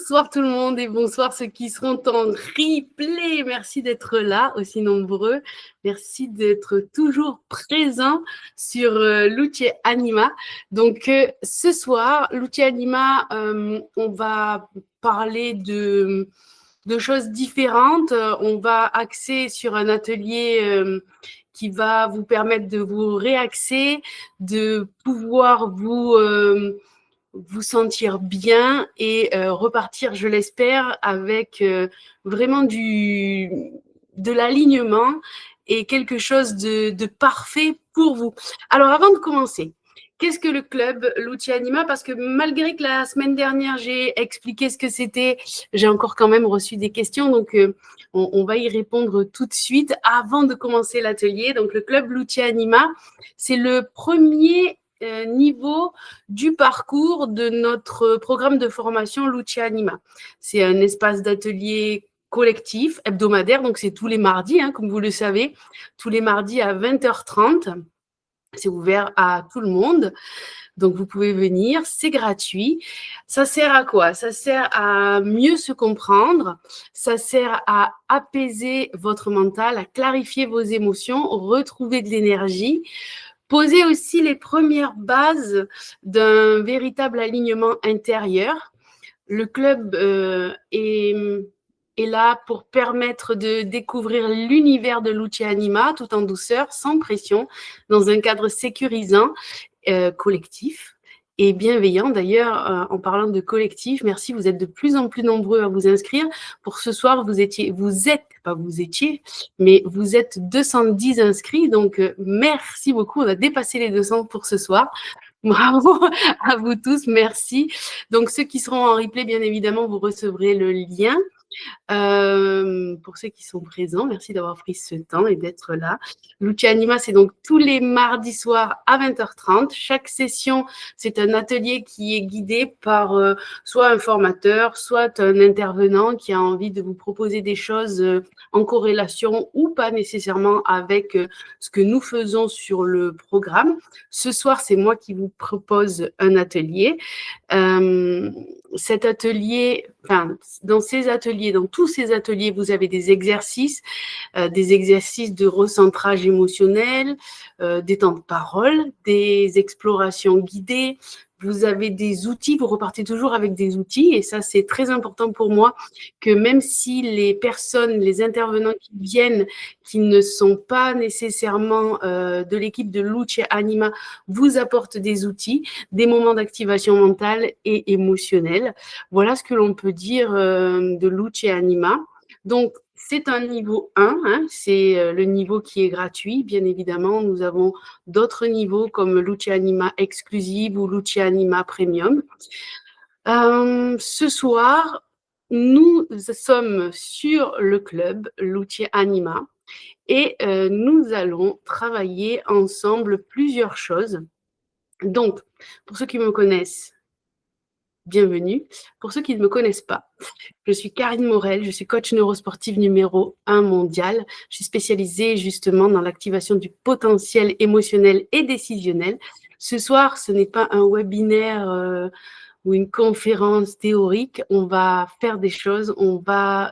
Bonsoir tout le monde et bonsoir ceux qui seront en replay. Merci d'être là, aussi nombreux. Merci d'être toujours présents sur l'outil Anima. Donc ce soir, l'outil Anima, on va parler de choses différentes. On va axer sur un atelier qui va vous permettre de vous réaxer, de pouvoir vous sentir bien et repartir, je l'espère, avec vraiment de l'alignement et quelque chose de parfait pour vous. Alors, avant de commencer, qu'est-ce que le club, l'outil Anima? Parce que malgré que la semaine dernière, j'ai expliqué ce que c'était, j'ai encore quand même reçu des questions. Donc, on va y répondre tout de suite avant de commencer l'atelier. Donc, le club, l'outil Anima, c'est le premier niveau du parcours de notre programme de formation l'outil Anima. C'est un espace d'atelier collectif, hebdomadaire, donc c'est tous les mardis, comme vous le savez, tous les mardis à 20h30. C'est ouvert à tout le monde. Donc, vous pouvez venir, c'est gratuit. Ça sert à quoi? Ça sert à mieux se comprendre, ça sert à apaiser votre mental, à clarifier vos émotions, retrouver de l'énergie, poser aussi les premières bases d'un véritable alignement intérieur. Le club est là pour permettre de découvrir l'univers de l'outil Anima tout en douceur, sans pression, dans un cadre sécurisant, collectif et bienveillant. D'ailleurs, en parlant de collectif, merci, vous êtes de plus en plus nombreux à vous inscrire. Pour ce soir, vous êtes 210 inscrits, donc merci beaucoup. On a dépassé les 200 pour ce soir. Bravo à vous tous, merci. Donc, ceux qui seront en replay, bien évidemment, vous recevrez le lien. Pour ceux qui sont présents, merci d'avoir pris ce temps et d'être là. L'outil Anima, c'est donc tous les mardis soirs à 20h30. Chaque session, c'est un atelier qui est guidé par soit un formateur, soit un intervenant qui a envie de vous proposer des choses en corrélation ou pas nécessairement avec ce que nous faisons sur le programme. Ce soir, c'est moi qui vous propose un atelier. Cet atelier, dans tous ces ateliers, vous avez des exercices de recentrage émotionnel, des temps de parole, des explorations guidées. Vous avez des outils, vous repartez toujours avec des outils et ça, c'est très important pour moi que même si les personnes, les intervenants qui viennent, qui ne sont pas nécessairement de l'équipe de l'outil Anima, vous apportent des outils, des moments d'activation mentale et émotionnelle. Voilà ce que l'on peut dire de l'outil Anima. Donc, c'est un niveau 1, c'est le niveau qui est gratuit. Bien évidemment, nous avons d'autres niveaux comme l'outil Anima exclusive ou l'outil Anima premium. Ce soir, nous sommes sur le club, l'outil Anima, et nous allons travailler ensemble plusieurs choses. Donc, pour ceux qui me connaissent, bienvenue. Pour ceux qui ne me connaissent pas, je suis Karine Morel, je suis coach neurosportive numéro 1 mondial. Je suis spécialisée justement dans l'activation du potentiel émotionnel et décisionnel. Ce soir, ce n'est pas un webinaire ou une conférence théorique. On va faire des choses, on va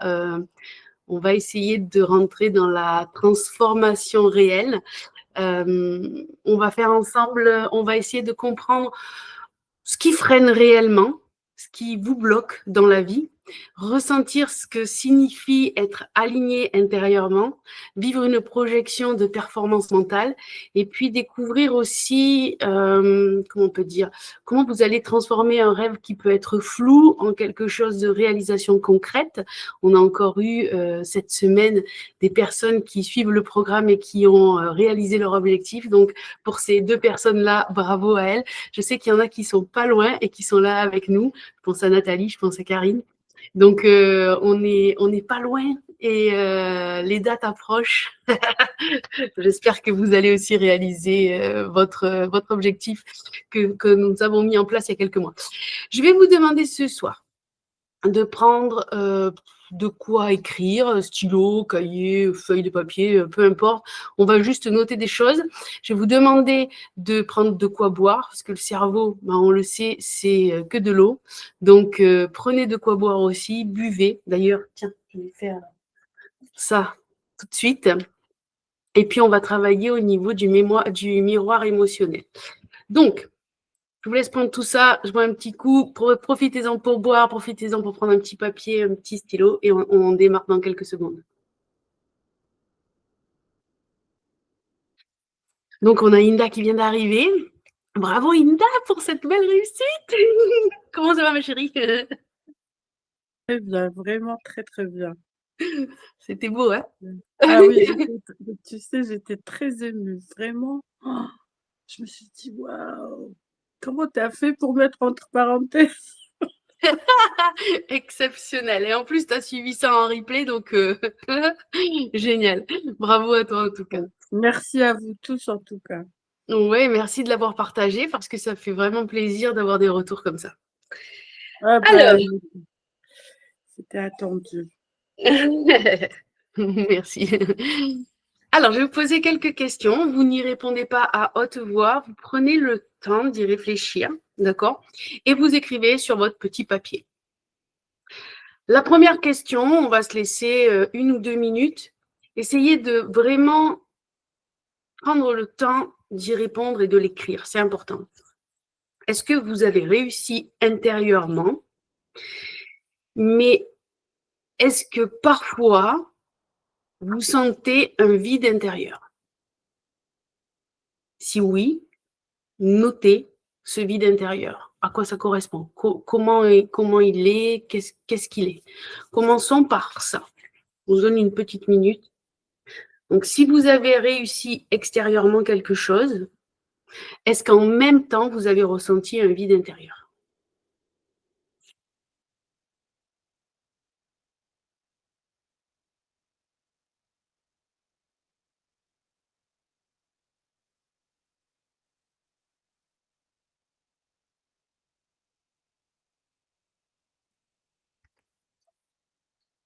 essayer de rentrer dans la transformation réelle. On va faire ensemble, on va essayer de comprendre ce qui freine réellement, ce qui vous bloque dans la vie, ressentir ce que signifie être aligné intérieurement, vivre une projection de performance mentale et puis découvrir aussi, comment on peut dire, comment vous allez transformer un rêve qui peut être flou en quelque chose de réalisation concrète. On a encore eu cette semaine des personnes qui suivent le programme et qui ont réalisé leur objectif. Donc, pour ces 2 personnes-là, bravo à elles. Je sais qu'il y en a qui sont pas loin et qui sont là avec nous. Je pense à Nathalie, je pense à Karine. Donc, on est pas loin et les dates approchent. J'espère que vous allez aussi réaliser votre objectif que nous avons mis en place il y a quelques mois. Je vais vous demander ce soir de prendre de quoi écrire, stylo, cahier, feuille de papier, peu importe. On va juste noter des choses. Je vais vous demander de prendre de quoi boire, parce que le cerveau, ben, on le sait, c'est que de l'eau. Donc, prenez de quoi boire aussi, buvez. D'ailleurs, tiens, je vais faire ça tout de suite. Et puis, on va travailler au niveau du miroir émotionnel. Donc, je vous laisse prendre tout ça. Je bois un petit coup. Profitez-en pour boire, profitez-en pour prendre un petit papier, un petit stylo et on démarre dans quelques secondes. Donc, on a Inda qui vient d'arriver. Bravo Inda pour cette belle réussite. Comment ça va ma chérie? Très bien, vraiment très, très bien. C'était beau, hein? Ah oui, tu sais, j'étais très émue, vraiment. Je me suis dit: «Waouh, comment tu as fait pour mettre entre parenthèses?» Exceptionnel. Et en plus, tu as suivi ça en replay, donc génial. Bravo à toi en tout cas. Merci à vous tous en tout cas. Ouais, merci de l'avoir partagé parce que ça fait vraiment plaisir d'avoir des retours comme ça. Ah Alors, bah, c'était attendu. merci. Alors, je vais vous poser quelques questions. Vous n'y répondez pas à haute voix. Vous prenez le temps d'y réfléchir, d'accord? Et vous écrivez sur votre petit papier. La première question, on va se laisser 1 ou 2 minutes. Essayez de vraiment prendre le temps d'y répondre et de l'écrire. C'est important. Est-ce que vous avez réussi intérieurement? Mais est-ce que parfois, vous sentez un vide intérieur? Si oui, notez ce vide intérieur. À quoi ça correspond? Comment il est? Qu'est-ce qu'il est? Commençons par ça. Je vous donne une petite minute. Donc, si vous avez réussi extérieurement quelque chose, est-ce qu'en même temps, vous avez ressenti un vide intérieur?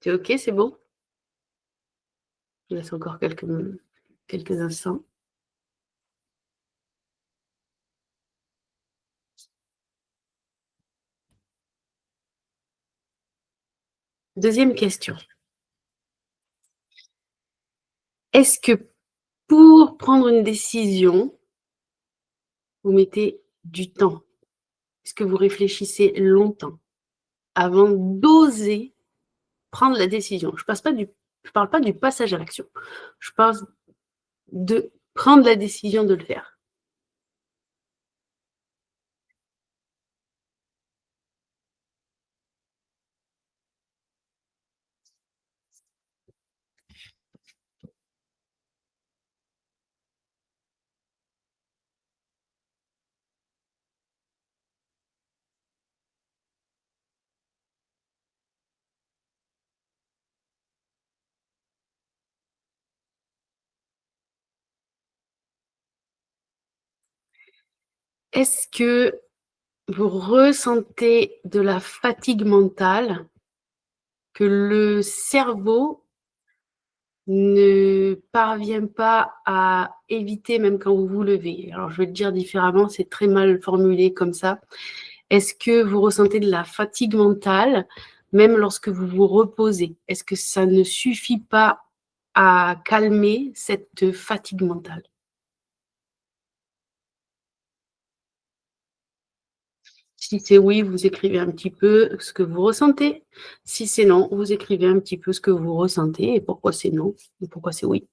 C'est OK, c'est bon? Je laisse encore quelques instants. Deuxième question. Est-ce que pour prendre une décision, vous mettez du temps? Est-ce que vous réfléchissez longtemps avant d'oser prendre la décision? Je parle pas du passage à l'action. Je parle de prendre la décision de le faire. Est-ce que vous ressentez de la fatigue mentale que le cerveau ne parvient pas à éviter même quand vous vous levez? Alors, je vais le dire différemment, c'est très mal formulé comme ça. Est-ce que vous ressentez de la fatigue mentale même lorsque vous vous reposez? Est-ce que ça ne suffit pas à calmer cette fatigue mentale? Si c'est oui, vous écrivez un petit peu ce que vous ressentez. Si c'est non, vous écrivez un petit peu ce que vous ressentez et pourquoi c'est non et pourquoi c'est oui.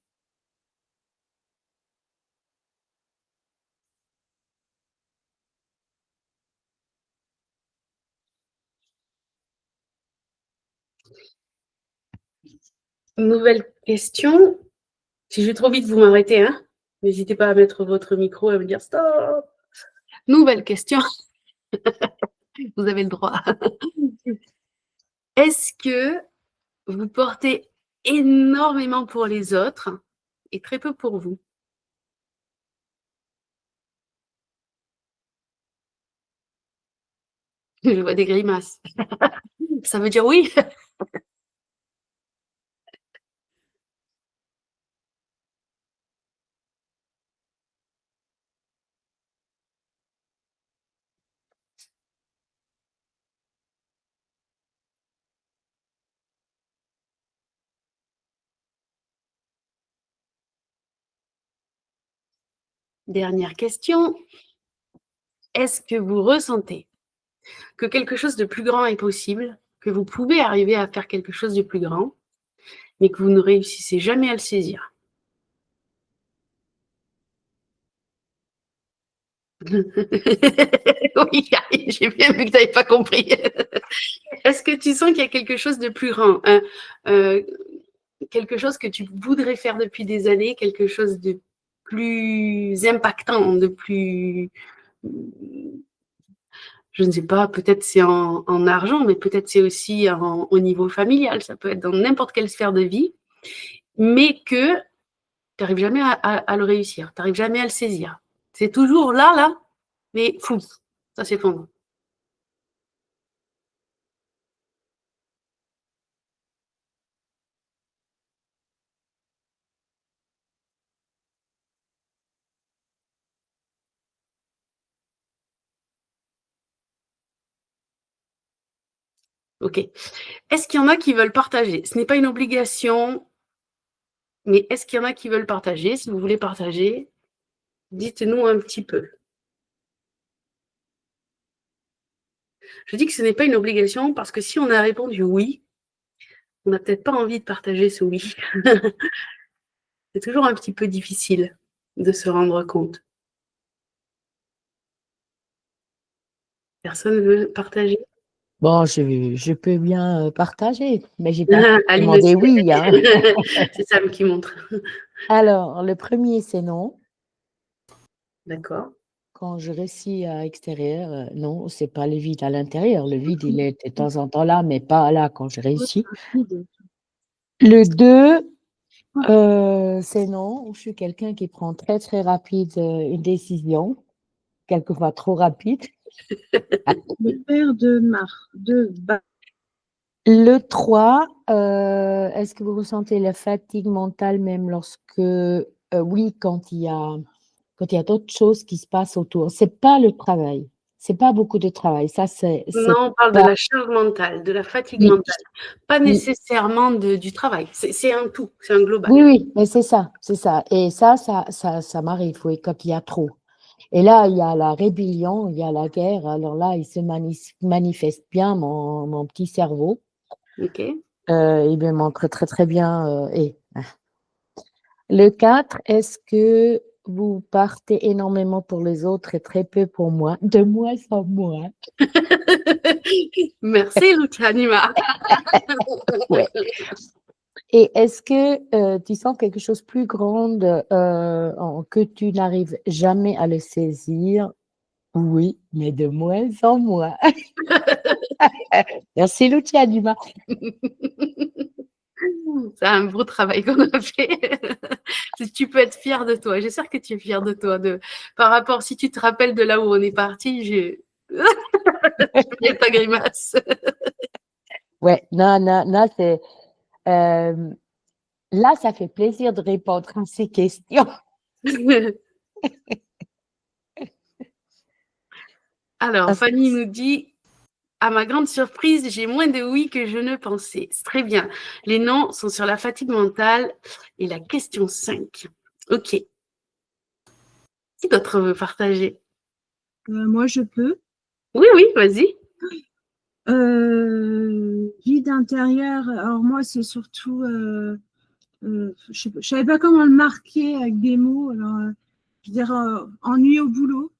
Nouvelle question. Si je vais trop vite, vous m'arrêtez, hein? N'hésitez pas à mettre votre micro et à me dire stop. Nouvelle question. Vous avez le droit. Est-ce que vous portez énormément pour les autres et très peu pour vous? Je vois des grimaces. Ça veut dire oui. Dernière question. Est-ce que vous ressentez que quelque chose de plus grand est possible, que vous pouvez arriver à faire quelque chose de plus grand, mais que vous ne réussissez jamais à le saisir? Oui, j'ai bien vu que tu n'avais pas compris. Est-ce que tu sens qu'il y a quelque chose de plus grand, quelque chose que tu voudrais faire depuis des années, quelque chose de plus impactant, de plus, je ne sais pas, peut-être c'est en argent, mais peut-être c'est aussi au niveau familial, ça peut être dans n'importe quelle sphère de vie, mais que tu n'arrives jamais à le réussir, tu n'arrives jamais à le saisir. C'est toujours là, mais fou, ça s'effondre. Ok. Est-ce qu'il y en a qui veulent partager? Ce n'est pas une obligation, mais est-ce qu'il y en a qui veulent partager? Si vous voulez partager, dites-nous un petit peu. Je dis que ce n'est pas une obligation parce que si on a répondu oui, on n'a peut-être pas envie de partager ce oui. C'est toujours un petit peu difficile de se rendre compte. Personne ne veut partager? Bon, je peux bien partager, mais j'ai pas Aline demandé aussi. oui. Hein. C'est Sam qui montre. Alors, le premier, c'est non. D'accord. Quand je réussis à l'extérieur, non, c'est pas le vide à l'intérieur. Le vide, il est de temps en temps là, mais pas là quand je réussis. Le 2, c'est non. Je suis quelqu'un qui prend très, très rapide une décision, quelquefois trop rapide. Le père de Le 3, est-ce que vous ressentez la fatigue mentale même lorsque, oui, quand il y a d'autres choses qui se passent autour? C'est pas le travail, c'est pas beaucoup de travail, ça c'est Non, on parle de pas la charge mentale, de la fatigue oui, mentale, pas oui, nécessairement du travail. C'est un tout, c'est un global. oui, mais c'est ça et ça m'arrive, oui, quand il y a trop et là, il y a la rébellion, il y a la guerre, alors là, il se manifeste bien mon petit cerveau, OK. il me montre très, très bien, Le 4, est-ce que vous partez énormément pour les autres et très peu pour moi? De moins en moins. Merci, Lucianima. Ouais. Et est-ce que tu sens quelque chose de plus grand que tu n'arrives jamais à le saisir? Oui, mais de moins en moins. Merci, Lucianima. C'est un beau travail qu'on a fait. Tu peux être fière de toi. J'espère que tu es fière de toi. Par rapport, si tu te rappelles de là où on est parti, je fais ta grimace. Ouais, non, c'est là, ça fait plaisir de répondre à ces questions. Alors, Fanny nous dit, à ma grande surprise, j'ai moins de oui que je ne pensais. C'est très bien. Les noms sont sur la fatigue mentale et la question 5. OK. Qui d'autre veut partager? moi, je peux. Oui, vas-y. Vide intérieur. Alors moi, c'est surtout, je savais pas comment le marquer avec des mots. Alors, je veux dire, ennui au boulot,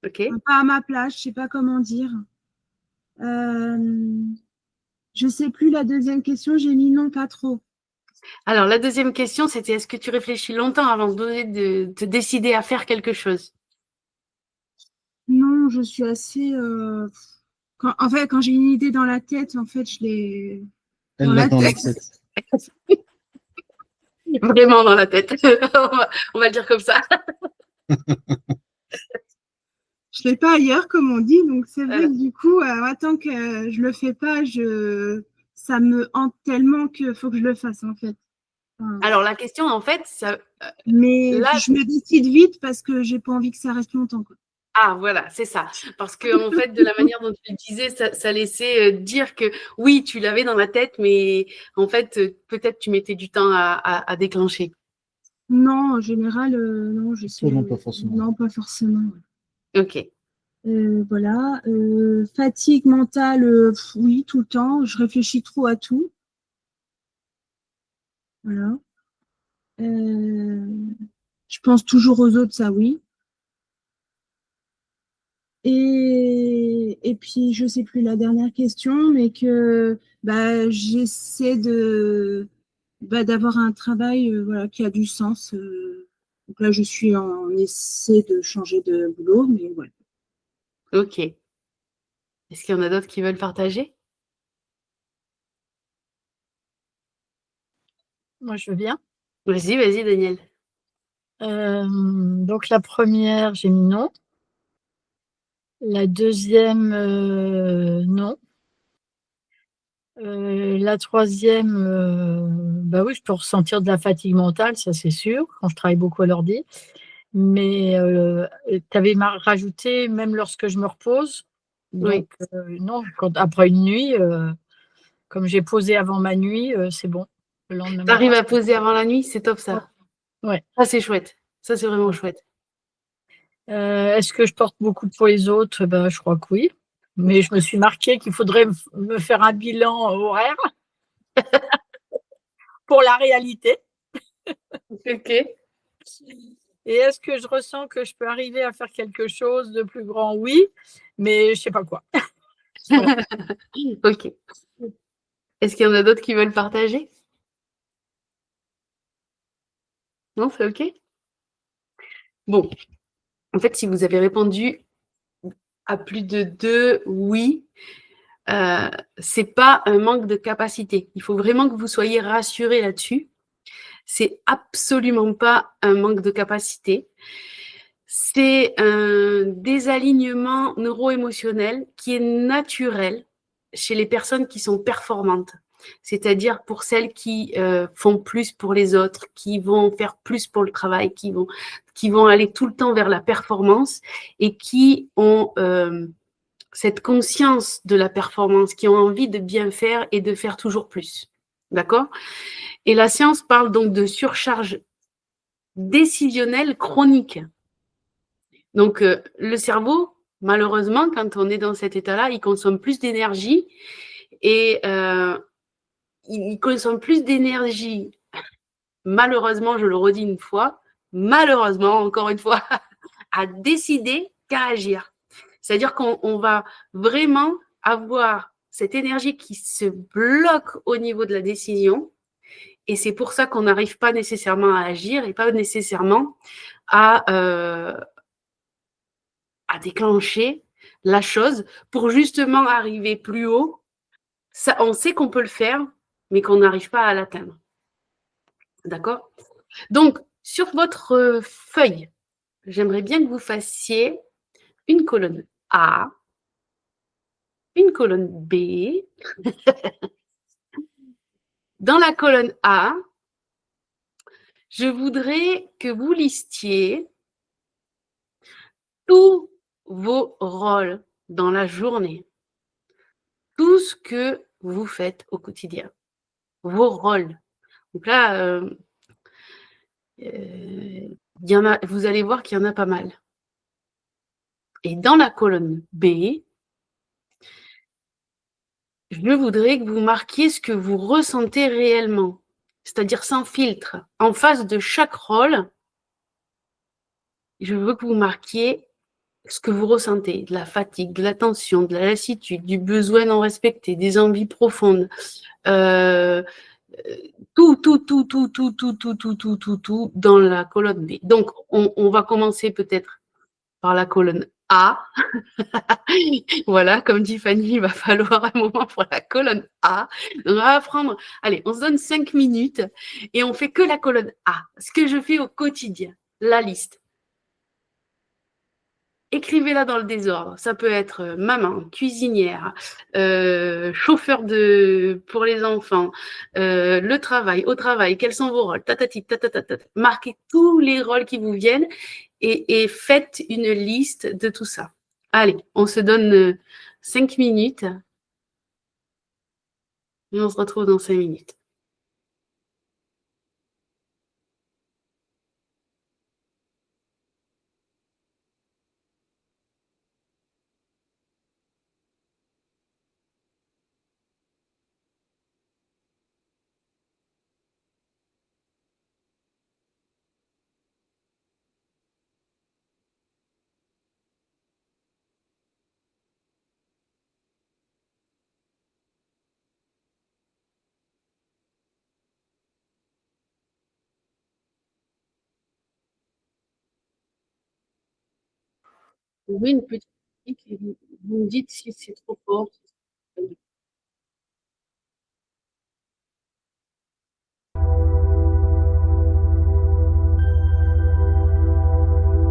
OK. pas à ma place. Je sais pas comment dire. Je sais plus la deuxième question. J'ai mis non, pas trop. Alors, la deuxième question, c'était est-ce que tu réfléchis longtemps avant de te décider à faire quelque chose? Non, je suis assez. En fait, quand j'ai une idée dans la tête, en fait, je l'ai Elle l'a dans la tête. Vraiment dans la tête. On va le dire comme ça. fais pas ailleurs, comme on dit. Donc, c'est vrai Voilà. que du coup, tant que je le fais pas, ça me hante tellement qu'il faut que je le fasse, en fait. Enfin, Alors, la question, en fait, mais là, je me décide vite parce que j'ai pas envie que ça reste longtemps, quoi. ah, voilà, c'est ça. Parce que en fait, de la manière dont tu le disais, ça laissait dire que oui, tu l'avais dans la tête, mais en fait, peut-être tu mettais du temps à déclencher. Non, en général, non, Non, pas forcément. Non, pas forcément. Ok. Voilà. Fatigue mentale, oui, tout le temps. Je réfléchis trop à tout. Voilà. Je pense toujours aux autres, ça oui. Et puis, je sais plus la dernière question, mais que j'essaie d'avoir un travail voilà, qui a du sens. Donc là, je suis en essai de changer de boulot, mais ouais. Ok. Est-ce qu'il y en a d'autres qui veulent partager? Moi, je veux bien. Vas-y, vas-y, Daniel. Donc, la première, j'ai mis non. La deuxième, non. La troisième, bah oui, je peux ressentir de la fatigue mentale, ça c'est sûr, quand je travaille beaucoup à l'ordi. Mais tu avais rajouté même lorsque je me repose. Oui. Donc non, après une nuit, comme j'ai posé avant ma nuit, c'est bon. Le lendemain Tu arrives matin, à poser avant la nuit, c'est top ça. ouais. Ça, c'est chouette. Ça, c'est vraiment chouette. Est-ce que je porte beaucoup pour les autres? Ben, je crois que oui. Mais je me suis marqué qu'il faudrait me faire un bilan horaire pour la réalité. Ok. Et est-ce que je ressens que je peux arriver à faire quelque chose de plus grand? Oui, mais je ne sais pas quoi. Voilà. Ok. Est-ce qu'il y en a d'autres qui veulent partager? Non, c'est ok? Bon. En fait, si vous avez répondu à plus de 2 oui, c'est pas un manque de capacité. Il faut vraiment que vous soyez rassurés là-dessus. C'est absolument pas un manque de capacité. C'est un désalignement neuro-émotionnel qui est naturel chez les personnes qui sont performantes. C'est-à-dire pour celles qui font plus pour les autres, qui vont faire plus pour le travail, qui vont aller tout le temps vers la performance et qui ont cette conscience de la performance, qui ont envie de bien faire et de faire toujours plus. D'accord? Et la science parle donc de surcharge décisionnelle chronique. Donc, le cerveau, malheureusement, quand on est dans cet état-là, il consomme plus d'énergie et il consomme plus d'énergie, malheureusement, je le redis une fois, malheureusement, encore une fois, à décider qu'à agir. C'est-à-dire qu'on va vraiment avoir cette énergie qui se bloque au niveau de la décision et c'est pour ça qu'on n'arrive pas nécessairement à agir et pas nécessairement à déclencher la chose pour justement arriver plus haut. Ça, on sait qu'on peut le faire, mais qu'on n'arrive pas à l'atteindre. D'accord? Donc, sur votre feuille, j'aimerais bien que vous fassiez une colonne A, une colonne B. Dans la colonne A, je voudrais que vous listiez tous vos rôles dans la journée, tout ce que vous faites au quotidien, vos rôles. Donc là, vous allez voir qu'il y en a pas mal. Et dans la colonne B, je voudrais que vous marquiez ce que vous ressentez réellement, c'est-à-dire sans filtre. En face de chaque rôle, je veux que vous marquiez ce que vous ressentez, de la fatigue, de la tension, de la lassitude, du besoin non respecté, des envies profondes, tout dans la colonne B. Donc, on va commencer peut-être par la colonne A. Voilà, comme dit Fanny, il va falloir un moment pour la colonne A. Donc, on va prendre, allez, on se donne 5 minutes et on fait que la colonne A. Ce que je fais au quotidien, la liste. écrivez-la dans le désordre. Ça peut être maman, cuisinière, chauffeur pour les enfants, le travail, au travail, quels sont vos rôles, tatati, tatatata. Marquez tous les rôles qui vous viennent et faites une liste de tout ça. Allez, on se donne 5 minutes et on se retrouve dans 5 minutes. Oui, une petite critique et vous me dites si c'est trop fort.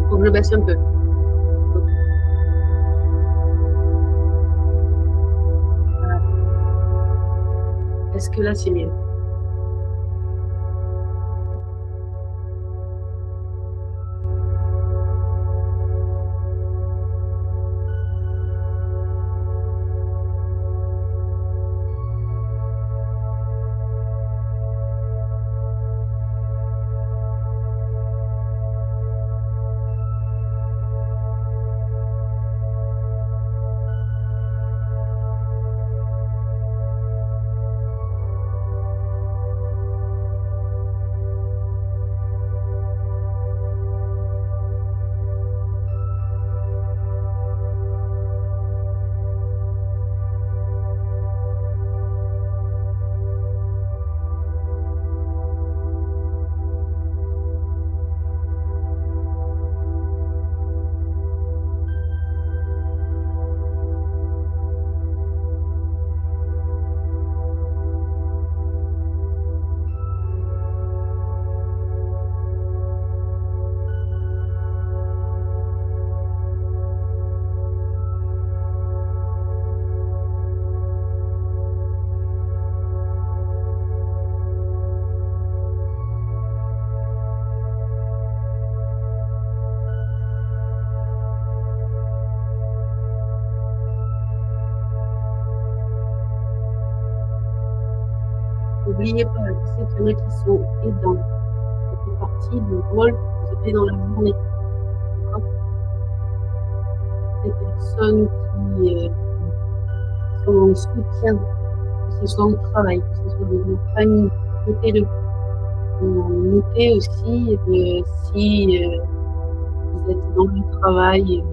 Faut que je baisse un peu. Voilà. Est-ce que là, c'est mieux? N'oubliez pas, je sais qu'il y en a qui sont aidants. Ça fait partie du rôle que vous avez dans la journée. D'accord? Des personnes qui sont en soutien, que ce soit au travail, que ce soit dans votre famille, notez-le. Notez aussi si vous êtes dans le travail,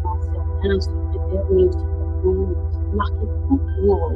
pensez à un secrétaire, mais aussi patron, marquez tout pour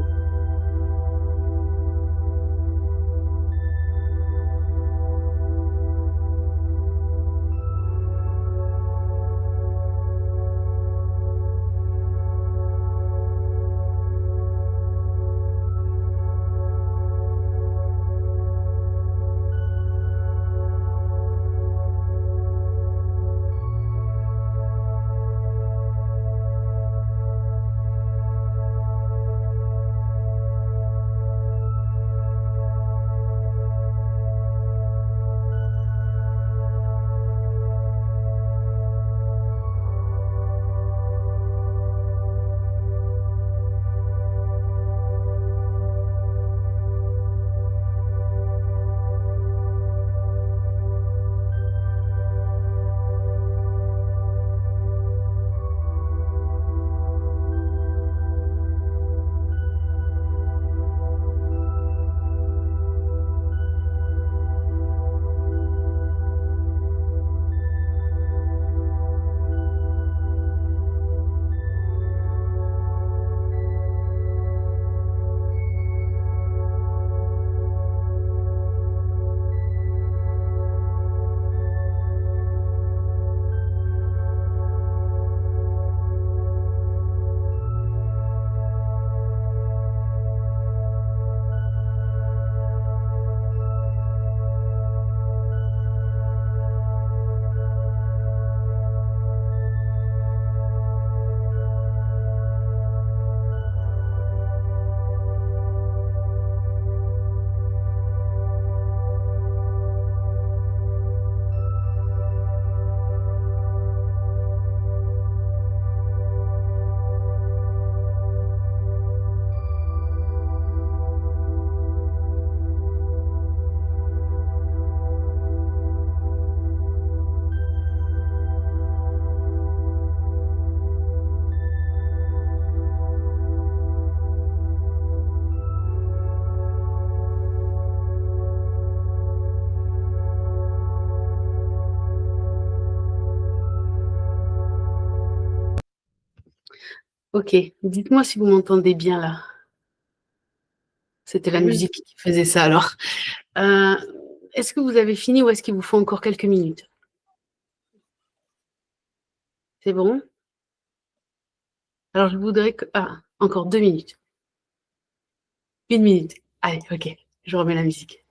Ok, dites-moi si vous m'entendez bien là. C'était la Oui. musique qui faisait ça alors. Euh, est-ce que vous avez fini ou est-ce qu'il vous faut encore quelques minutes? C'est bon? Alors je voudrais que... Ah, encore 2 minutes. 1 minute. Allez, ok, je remets la musique.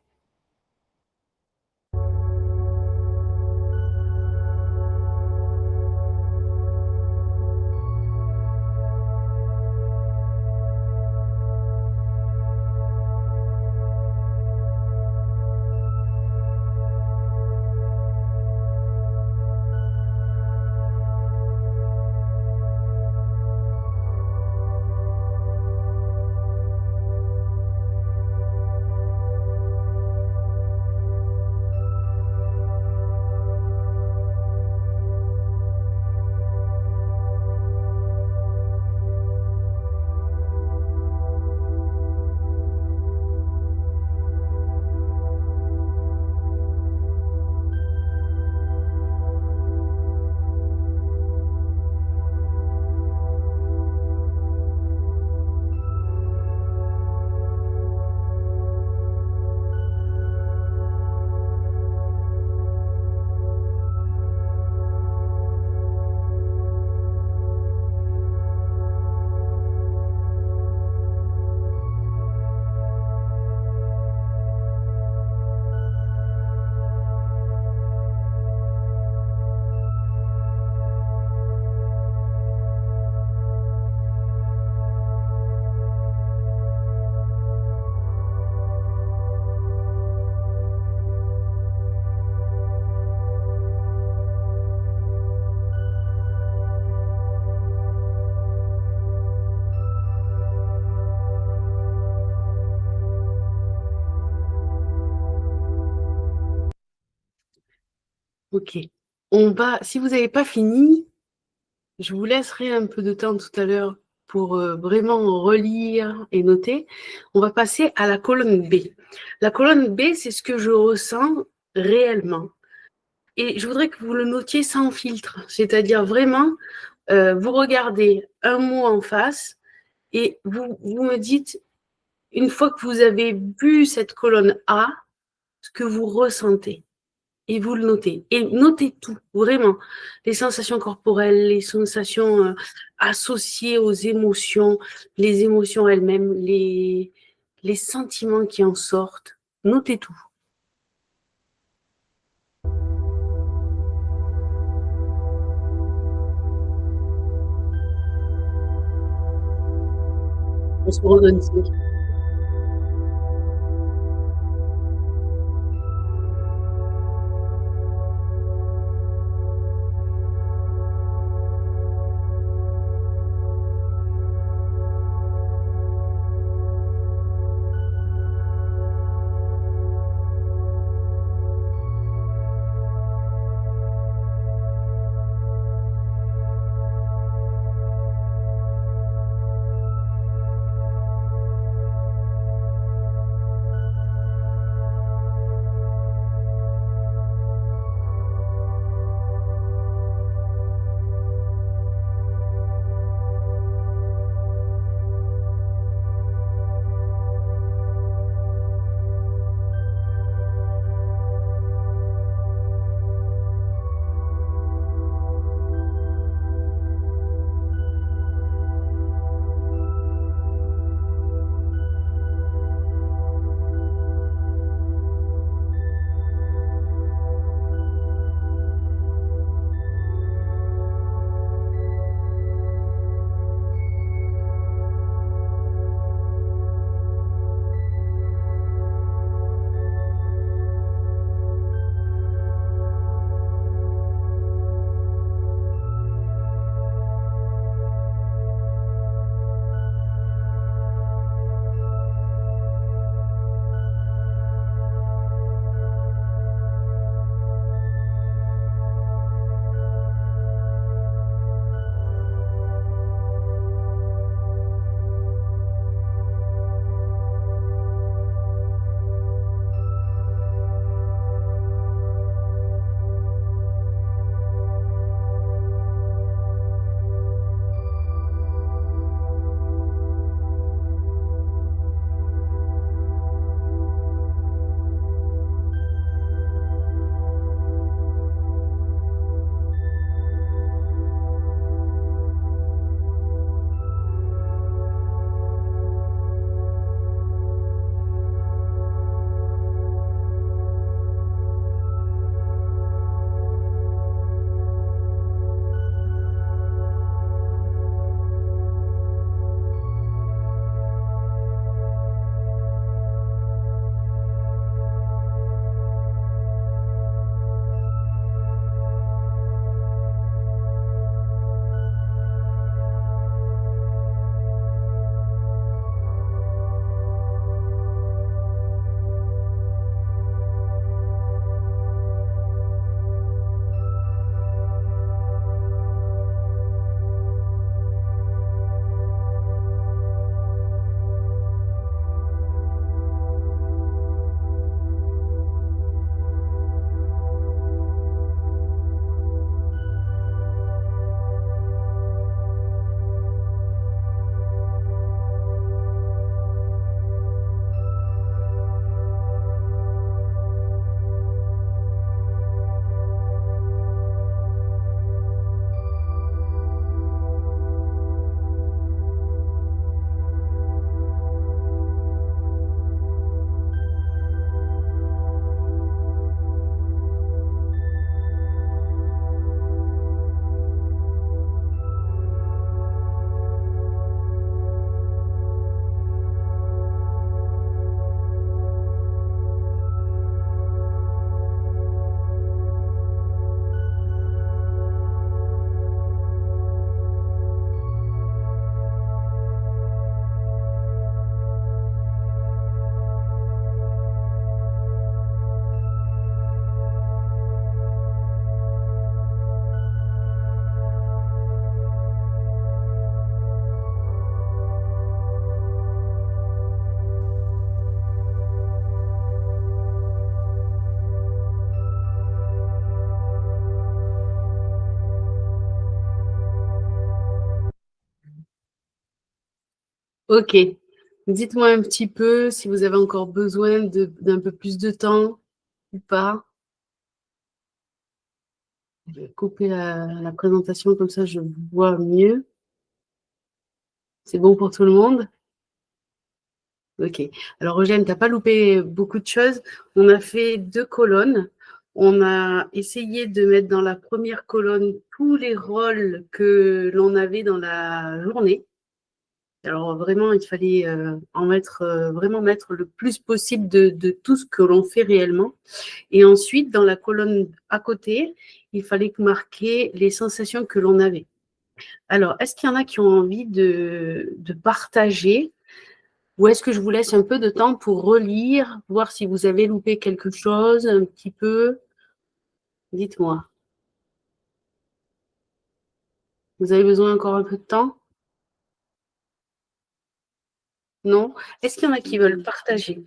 Ok. On va, si vous n'avez pas fini, je vous laisserai un peu de temps tout à l'heure pour vraiment relire et noter. On va passer à la colonne B. La colonne B, c'est ce que je ressens réellement. Et je voudrais que vous le notiez sans filtre, c'est-à-dire vraiment, vous regardez un mot en face et vous me dites, une fois que vous avez vu cette colonne A, ce que vous ressentez. Et vous le notez. Et notez tout, vraiment. Les sensations corporelles, les sensations associées aux émotions, les émotions elles-mêmes, les sentiments qui en sortent. Notez tout. On se redonne ici. Ok. Dites-moi un petit peu si vous avez encore besoin d'un peu plus de temps ou pas. Je vais couper la présentation, comme ça je vois mieux. C'est bon pour tout le monde? Ok. Alors, Eugène, tu n'as pas loupé beaucoup de choses. On a fait 2 colonnes. On a essayé de mettre dans la première colonne tous les rôles que l'on avait dans la journée. Alors, vraiment, il fallait vraiment mettre le plus possible de tout ce que l'on fait réellement. Et ensuite, dans la colonne à côté, il fallait marquer les sensations que l'on avait. Alors, est-ce qu'il y en a qui ont envie de partager ou est-ce que je vous laisse un peu de temps pour relire, voir si vous avez loupé quelque chose un petit peu? Dites-moi. Vous avez besoin encore un peu de temps? Non? Est-ce qu'il y en a qui veulent partager?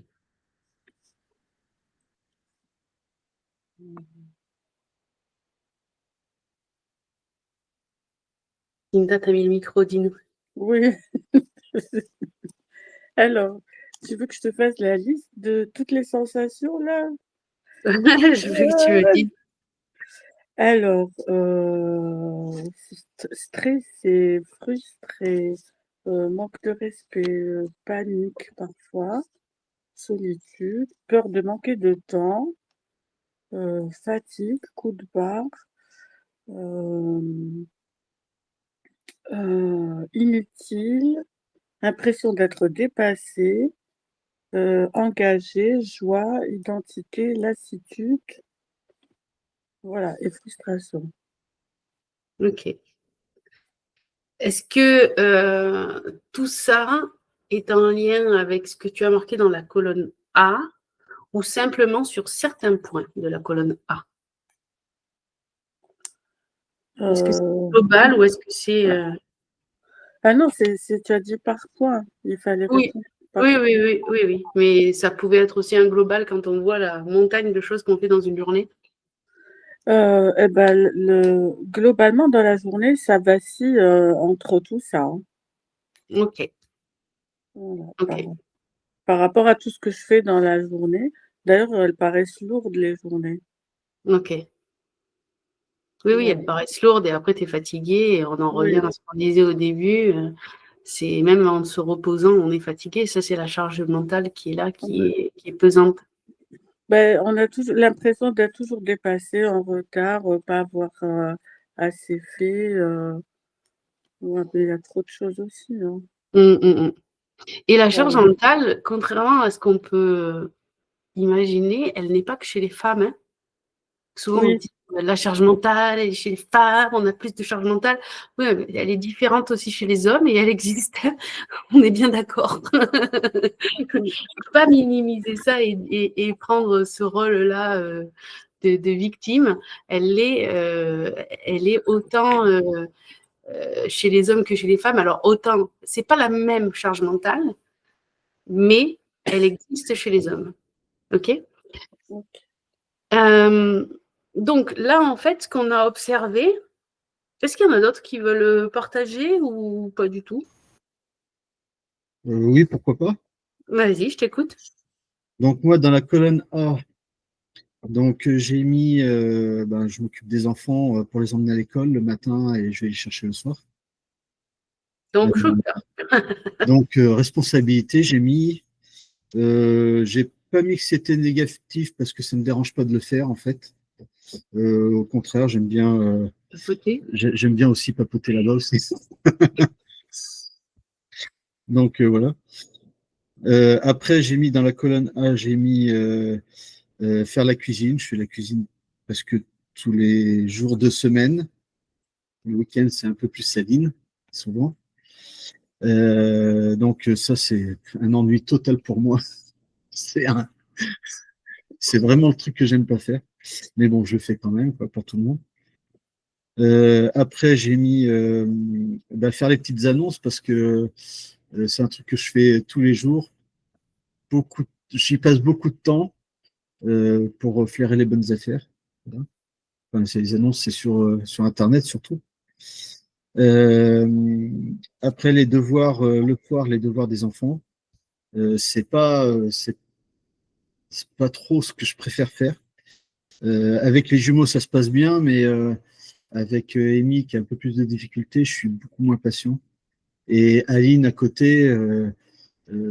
Linda, tu as mis le micro, dis-nous. Oui. Alors, tu veux que je te fasse la liste de toutes les sensations là? Je veux que tu me dises. Alors, stressé, frustré, manque de respect, panique parfois, solitude, peur de manquer de temps, fatigue, coup de barre, inutile, impression d'être dépassé, engagé, joie, identité, lassitude, voilà, et frustration. Ok. Est-ce que tout ça est en lien avec ce que tu as marqué dans la colonne A ou simplement sur certains points de la colonne A? Est-ce que c'est global ou est-ce que c'est… Ah non, tu as dit par point. Il fallait Oui. répondre par Oui, point. oui, oui, oui, oui. Mais ça pouvait être aussi un global quand on voit la montagne de choses qu'on fait dans une journée. Eh ben, globalement, dans la journée, ça vacille entre tout ça, hein. Ok, Voilà, ok, par rapport à tout ce que je fais dans la journée. D'ailleurs, elles paraissent lourdes, les journées. ok. Oui, oui, Voilà. elles paraissent lourdes et après tu es fatigué et on en Oui. revient à ce qu'on disait au début. C'est même en se reposant, on est fatigué. Ça, c'est la charge mentale qui est là, qui est pesante. Ben, on a toujours l'impression d'être toujours dépassé, en retard, pas avoir assez fait. Ouais, mais il y a trop de choses aussi, hein. Et la charge Voilà. mentale, contrairement à ce qu'on peut imaginer, elle n'est pas que chez les femmes, hein. Souvent, on Oui, dit la charge mentale, elle est chez les femmes, on a plus de charge mentale. Oui, mais elle est différente aussi chez les hommes et elle existe. On est bien d'accord. Il ne faut pas minimiser ça et prendre ce rôle-là de victime. Elle est autant chez les hommes que chez les femmes. Alors, autant, ce n'est pas la même charge mentale, mais elle existe chez les hommes. OK? ok. Donc là, en fait, ce qu'on a observé, est-ce qu'il y en a d'autres qui veulent partager ou pas du tout? Oui, pourquoi pas. Vas-y, je t'écoute. Donc moi, dans la colonne A, donc j'ai mis, je m'occupe des enfants pour les emmener à l'école le matin et je vais les chercher le soir. Donc, chauffeur. Donc responsabilité, j'ai mis, j'ai pas mis que c'était négatif parce que ça me dérange pas de le faire en fait. Au contraire, j'aime bien aussi papoter là-bas aussi. Donc voilà. Après, j'ai mis dans la colonne A, j'ai mis faire la cuisine. Je fais la cuisine parce que tous les jours de semaine, le week-end, c'est un peu plus saline, souvent. Donc ça, c'est un ennui total pour moi. C'est vraiment le truc que j'aime pas faire. Mais bon, je le fais quand même, quoi, pour tout le monde. Après, j'ai mis faire les petites annonces parce que c'est un truc que je fais tous les jours. J'y passe beaucoup de temps pour flairer les bonnes affaires. Voilà. Enfin, c'est les annonces, c'est sur Internet surtout. Après les devoirs, le soir, les devoirs des enfants, c'est pas trop ce que je préfère faire. Avec les jumeaux, ça se passe bien, mais avec Amy, qui a un peu plus de difficultés, je suis beaucoup moins patient. Et Aline, à côté,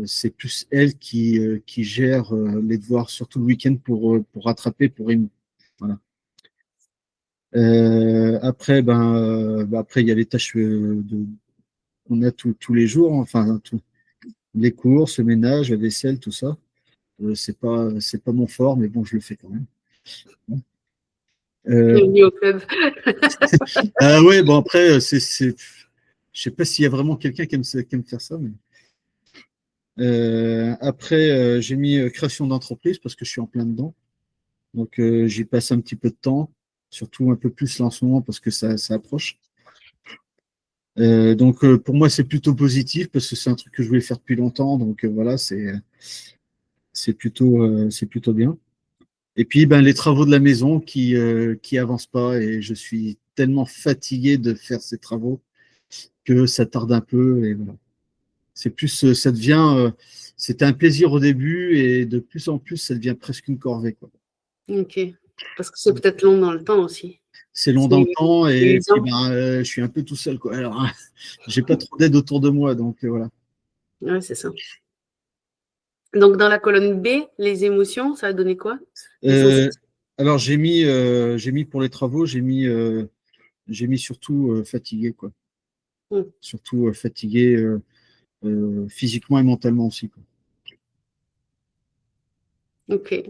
c'est plus elle qui gère les devoirs, surtout le week-end, pour rattraper pour Amy. Voilà. Après, il y a les tâches qu'on a tous les jours, enfin, les courses, le ménage, la vaisselle, tout ça. C'est pas mon fort, mais bon, je le fais quand même. Euh, Bienvenue au club. ah ouais, bon, après, je sais pas s'il y a vraiment quelqu'un qui aime faire ça, mais. Après, j'ai mis création d'entreprise parce que je suis en plein dedans. Donc, j'y passe un petit peu de temps, surtout un peu plus là en ce moment parce que ça approche. Donc, pour moi, c'est plutôt positif parce que c'est un truc que je voulais faire depuis longtemps. Donc, voilà, c'est plutôt bien. Et puis, ben, les travaux de la maison qui avancent pas et je suis tellement fatigué de faire ces travaux que ça tarde un peu et voilà. C'est plus, ça devient, c'était un plaisir au début et de plus en plus, ça devient presque une corvée, quoi. Ok. Parce que c'est peut-être long dans le temps aussi. C'est long C'est dans le temps et puis usant. ben, je suis un peu tout seul, quoi. Alors, j'ai pas trop d'aide autour de moi, donc voilà. Ouais, c'est ça. Donc, dans la colonne B, les émotions, ça a donné quoi? Les Euh, sensations. alors, j'ai mis pour les travaux, j'ai mis surtout fatigué, quoi. Hmm. Surtout fatigué physiquement et mentalement aussi, quoi. Ok.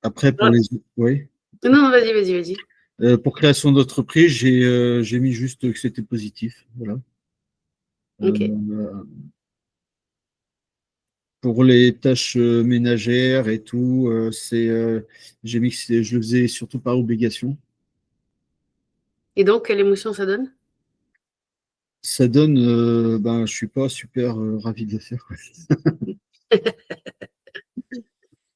Après, pour Ah, les, oui. non, vas-y, vas-y, vas-y. Pour création d'entreprise, j'ai mis juste que c'était positif, voilà. Ok. Euh, pour les tâches ménagères et tout, j'ai mis que je le faisais surtout par obligation. Et donc, quelle émotion ça donne? Ça donne, ben, je suis pas super ravi de le faire, quoi.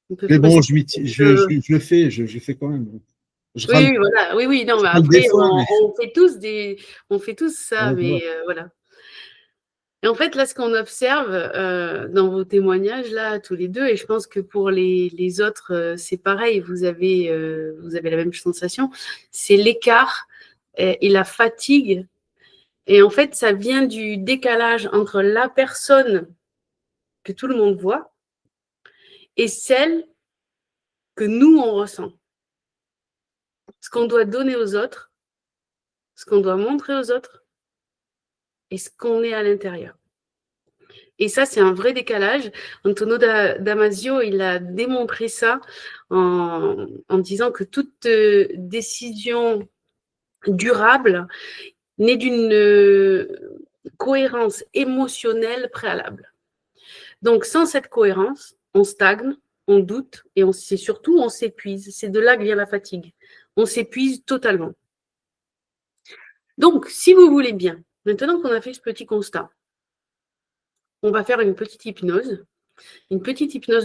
On peut Mais faire bon, aussi. je le fais, je fais quand même. Je Oui, râle, oui, voilà. Oui, oui, non, je mais râle des après, fois, mais on fait tous ça, ouais, voilà. mais voilà. Et en fait, là, ce qu'on observe dans vos témoignages, là, tous les deux, et je pense que pour les autres, c'est pareil, vous avez la même sensation, c'est l'écart et la fatigue. Et en fait, ça vient du décalage entre la personne que tout le monde voit et celle que nous, on ressent. Ce qu'on doit donner aux autres, ce qu'on doit montrer aux autres et ce qu'on est à l'intérieur. Et ça, c'est un vrai décalage. Antonio Damasio, il a démontré ça en disant que toute décision durable naît d'une cohérence émotionnelle préalable. Donc, sans cette cohérence, on stagne, on doute et surtout, on s'épuise. C'est de là que vient la fatigue. On s'épuise totalement. Donc, si vous voulez bien, maintenant qu'on a fait ce petit constat, on va faire une petite hypnose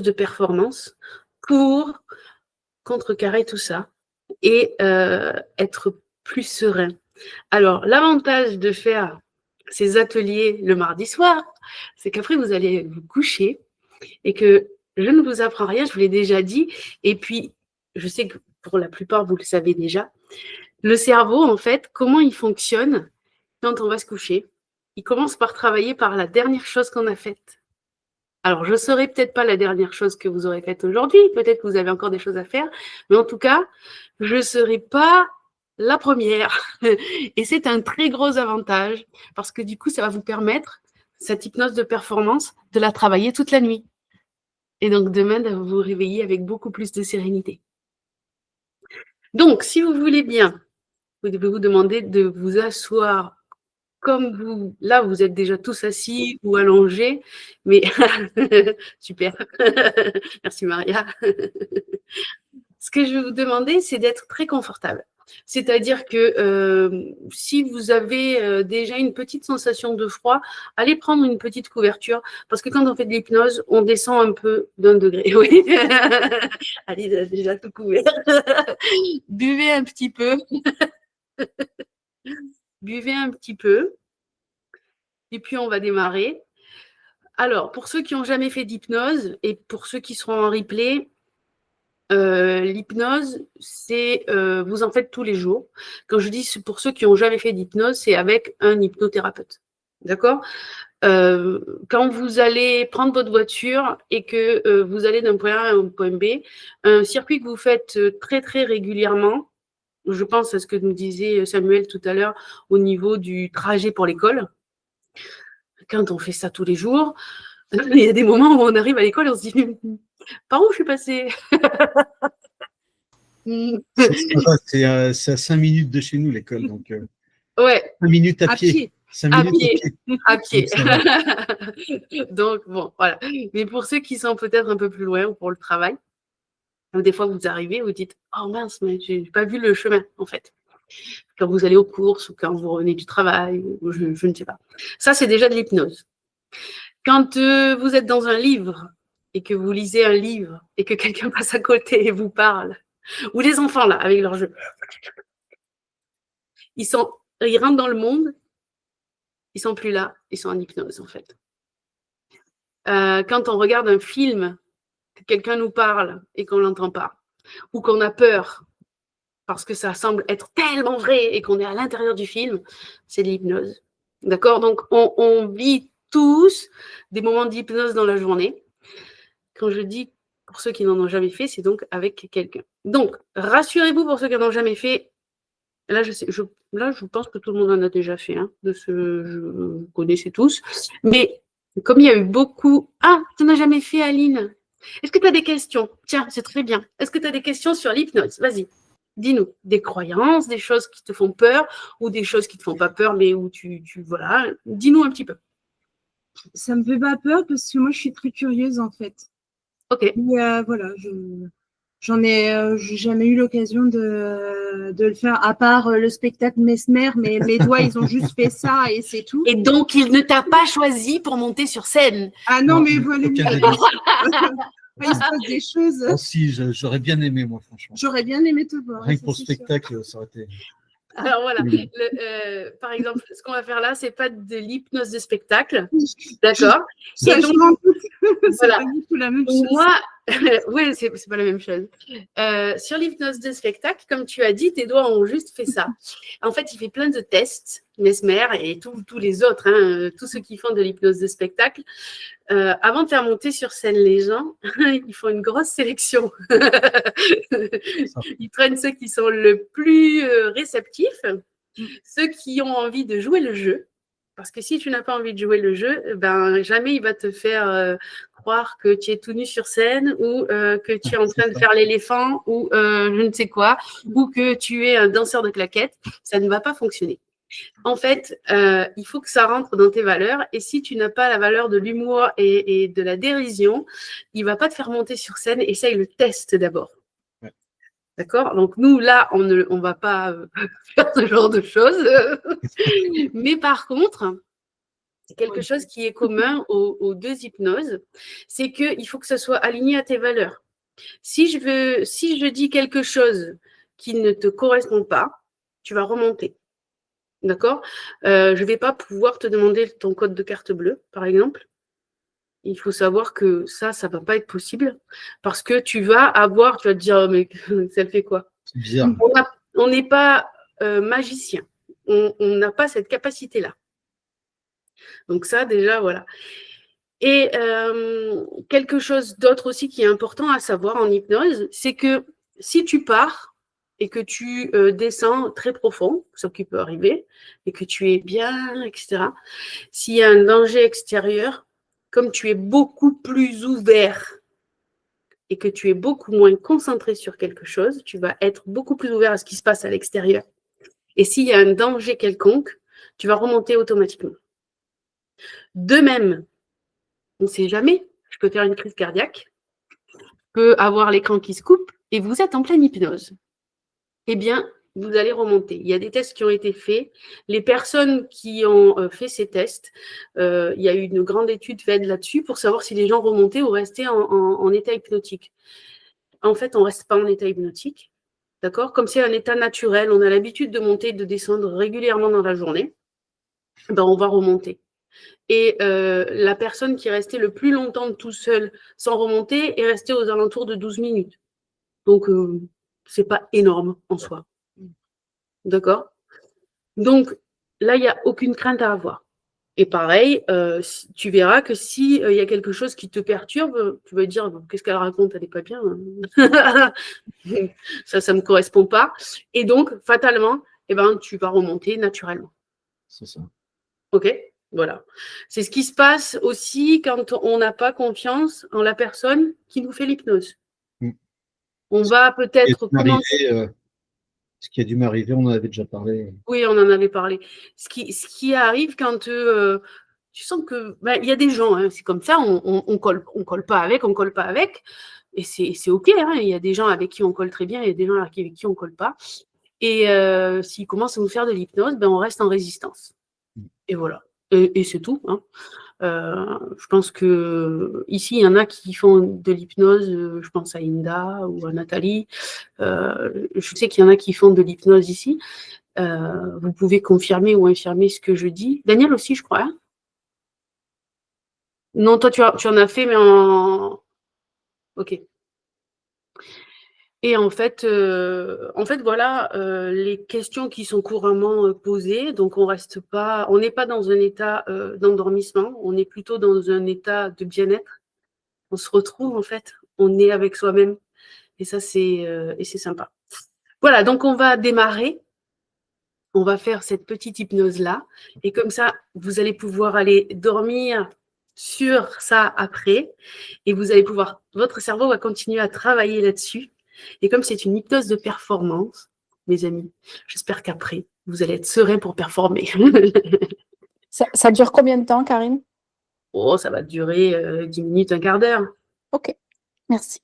de performance pour contrecarrer tout ça et être plus serein. Alors, l'avantage de faire ces ateliers le mardi soir, c'est qu'après, vous allez vous coucher et que je ne vous apprends rien, je vous l'ai déjà dit. Et puis, je sais que pour la plupart, vous le savez déjà, le cerveau, en fait, comment il fonctionne quand on va se coucher? Il commence par travailler par la dernière chose qu'on a faite. Alors, je ne serai peut-être pas la dernière chose que vous aurez faite aujourd'hui, peut-être que vous avez encore des choses à faire, mais en tout cas, je ne serai pas la première. Et c'est un très gros avantage parce que du coup, ça va vous permettre, cette hypnose de performance, de la travailler toute la nuit. Et donc, demain, de vous réveiller avec beaucoup plus de sérénité. Donc, si vous voulez bien, vous devez vous demander de vous asseoir comme vous, là, vous êtes déjà tous assis ou allongés, mais super. Merci Maria. Ce que je vais vous demander, c'est d'être très confortable. C'est-à-dire que si vous avez déjà une petite sensation de froid, allez prendre une petite couverture, parce que quand on fait de l'hypnose, on descend un peu d'1 degré. Oui. Allez, déjà tout couvert. Buvez un petit peu. buvez un petit peu et puis on va démarrer. Alors, pour ceux qui n'ont jamais fait d'hypnose et pour ceux qui seront en replay, l'hypnose, c'est vous en faites tous les jours. Quand je dis pour ceux qui n'ont jamais fait d'hypnose, c'est avec un hypnothérapeute. D'accord? Quand vous allez prendre votre voiture et que vous allez d'un point A à un point B, un circuit que vous faites très, très régulièrement, je pense à ce que nous disait Samuel tout à l'heure au niveau du trajet pour l'école. Quand on fait ça tous les jours, il y a des moments où on arrive à l'école et on se dit « Par où je suis passée ?» C'est à 5 minutes de chez nous, l'école. Donc, Ouais. 5 minutes à pied. 5 À minutes pied. À pied. Donc, Donc, bon, voilà. Mais pour ceux qui sont peut-être un peu plus loin ou pour le travail, des fois, vous arrivez, vous dites « Oh mince, mais je n'ai pas vu le chemin, en fait. » Quand vous allez aux courses ou quand vous revenez du travail, ou je ne sais pas. Ça, c'est déjà de l'hypnose. Quand vous êtes dans un livre et que vous lisez un livre et que quelqu'un passe à côté et vous parle, ou les enfants, là, avec leurs jeux, ils rentrent dans le monde, ils sont plus là, ils sont en hypnose, en fait. Quand on regarde un film, que quelqu'un nous parle et qu'on ne l'entend pas, ou qu'on a peur parce que ça semble être tellement vrai et qu'on est à l'intérieur du film, c'est de l'hypnose. D'accord? Donc, on vit tous des moments d'hypnose dans la journée. Quand je dis pour ceux qui n'en ont jamais fait, c'est donc avec quelqu'un. Donc, rassurez-vous pour ceux qui n'en ont jamais fait. Là, je pense que tout le monde en a déjà fait. Hein, vous connaissez tous. Mais comme il y a eu beaucoup… Ah, tu n'en as jamais fait, Aline? Est-ce que tu as des questions? Tiens, c'est très bien. Est-ce que tu as des questions sur l'hypnose? Vas-y, dis-nous. Des croyances, des choses qui te font peur ou des choses qui ne te font pas peur, mais où voilà. Dis-nous un petit peu. Ça me fait pas peur parce que moi, je suis très curieuse, en fait. Ok. Mais voilà, j'ai jamais eu l'occasion de le faire, à part le spectacle Mesmer, mais mes doigts, ils ont juste fait ça et c'est tout. Et donc, il ne t'a pas choisi pour monter sur scène. Ah non, mais voilà, aucun des il se passe des choses. Oh, si, j'aurais bien aimé, moi, franchement. J'aurais bien aimé te voir. Rien que pour le spectacle, ça aurait été… Alors voilà, par exemple, ce qu'on va faire là, c'est pas de l'hypnose de spectacle, d'accord? Ça, Et donc, je m'en doute. C'est voilà. pas du tout la même chose. Moi, oui, c'est pas la même chose. Sur l'hypnose de spectacle, comme tu as dit, tes doigts ont juste fait ça. En fait, il fait plein de tests, Mesmer et tous les autres, hein, tous ceux qui font de l'hypnose de spectacle. Avant de faire monter sur scène les gens, ils font une grosse sélection. Ils prennent ceux qui sont le plus réceptifs, ceux qui ont envie de jouer le jeu. Parce que si tu n'as pas envie de jouer le jeu, ben, jamais il va te faire croire que tu es tout nu sur scène ou que tu es en train de faire l'éléphant ou je ne sais quoi, ou que tu es un danseur de claquettes. Ça ne va pas fonctionner. En fait, il faut que ça rentre dans tes valeurs. Et si tu n'as pas la valeur de l'humour et de la dérision, il ne va pas te faire monter sur scène. Essaye le test d'abord. Ouais. D'accord? Donc, nous, là, on ne va pas faire ce genre de choses. Mais par contre, c'est quelque chose qui est commun aux deux hypnoses. C'est qu'il faut que ça soit aligné à tes valeurs. Si je dis quelque chose qui ne te correspond pas, tu vas remonter. D'accord? Je ne vais pas pouvoir te demander ton code de carte bleue, par exemple. Il faut savoir que ça ne va pas être possible parce que tu vas te dire, oh, mais ça le fait quoi? C'est bizarre. On n'est pas magicien. On n'a pas cette capacité-là. Donc ça, déjà, voilà. Et quelque chose d'autre aussi qui est important à savoir en hypnose, c'est que si tu pars et que tu descends très profond, ce qui peut arriver, et que tu es bien, etc., s'il y a un danger extérieur, comme tu es beaucoup plus ouvert et que tu es beaucoup moins concentré sur quelque chose, tu vas être beaucoup plus ouvert à ce qui se passe à l'extérieur. Et s'il y a un danger quelconque, tu vas remonter automatiquement. De même, on ne sait jamais, je peux faire une crise cardiaque, je peux avoir l'écran qui se coupe et vous êtes en pleine hypnose. Eh bien, vous allez remonter. Il y a des tests qui ont été faits. Les personnes qui ont fait ces tests, il y a eu une grande étude faite là-dessus pour savoir si les gens remontaient ou restaient en état hypnotique. En fait, on ne reste pas en état hypnotique. D'accord? Comme c'est un état naturel, on a l'habitude de monter et de descendre régulièrement dans la journée, ben on va remonter. Et la personne qui est restée le plus longtemps tout seul sans remonter est restée aux alentours de 12 minutes. Donc, c'est pas énorme en soi. D'accord? Donc, là, il n'y a aucune crainte à avoir. Et pareil, tu verras que si y a quelque chose qui te perturbe, tu vas dire qu'est-ce qu'elle raconte, elle n'est pas bien. Ça me correspond pas. Et donc, fatalement, eh ben, tu vas remonter naturellement. C'est ça. OK? Voilà. C'est ce qui se passe aussi quand on n'a pas confiance en la personne qui nous fait l'hypnose. On va peut-être commencer. Ce qui a dû m'arriver, on en avait déjà parlé. Oui, on en avait parlé. Ce qui arrive quand tu sens que il y a des gens, hein, c'est comme ça, on colle pas avec, et c'est OK. Hein, il y a des gens avec qui on colle très bien, il y a des gens avec qui on colle pas. Et s'ils commencent à nous faire de l'hypnose, on reste en résistance. Et voilà. Et c'est tout. Hein. Je pense que ici, il y en a qui font de l'hypnose. Je pense à Inda ou à Nathalie. Je sais qu'il y en a qui font de l'hypnose ici. Vous pouvez confirmer ou infirmer ce que je dis. Daniel aussi, je crois. Hein, non, toi, tu en as fait, mais en... OK. Et en fait, voilà, les questions qui sont couramment posées. Donc, on n'est pas dans un état d'endormissement, on est plutôt dans un état de bien-être. On se retrouve, en fait, on est avec soi-même. Et ça, c'est sympa. Voilà, donc on va démarrer. On va faire cette petite hypnose-là. Et comme ça, vous allez pouvoir aller dormir sur ça après. Et vous allez pouvoir, votre cerveau va continuer à travailler là-dessus. Et comme c'est une hypnose de performance, mes amis, j'espère qu'après, vous allez être serein pour performer. Ça dure combien de temps, Karine? Oh, ça va durer 10 minutes, un quart d'heure. Ok, merci.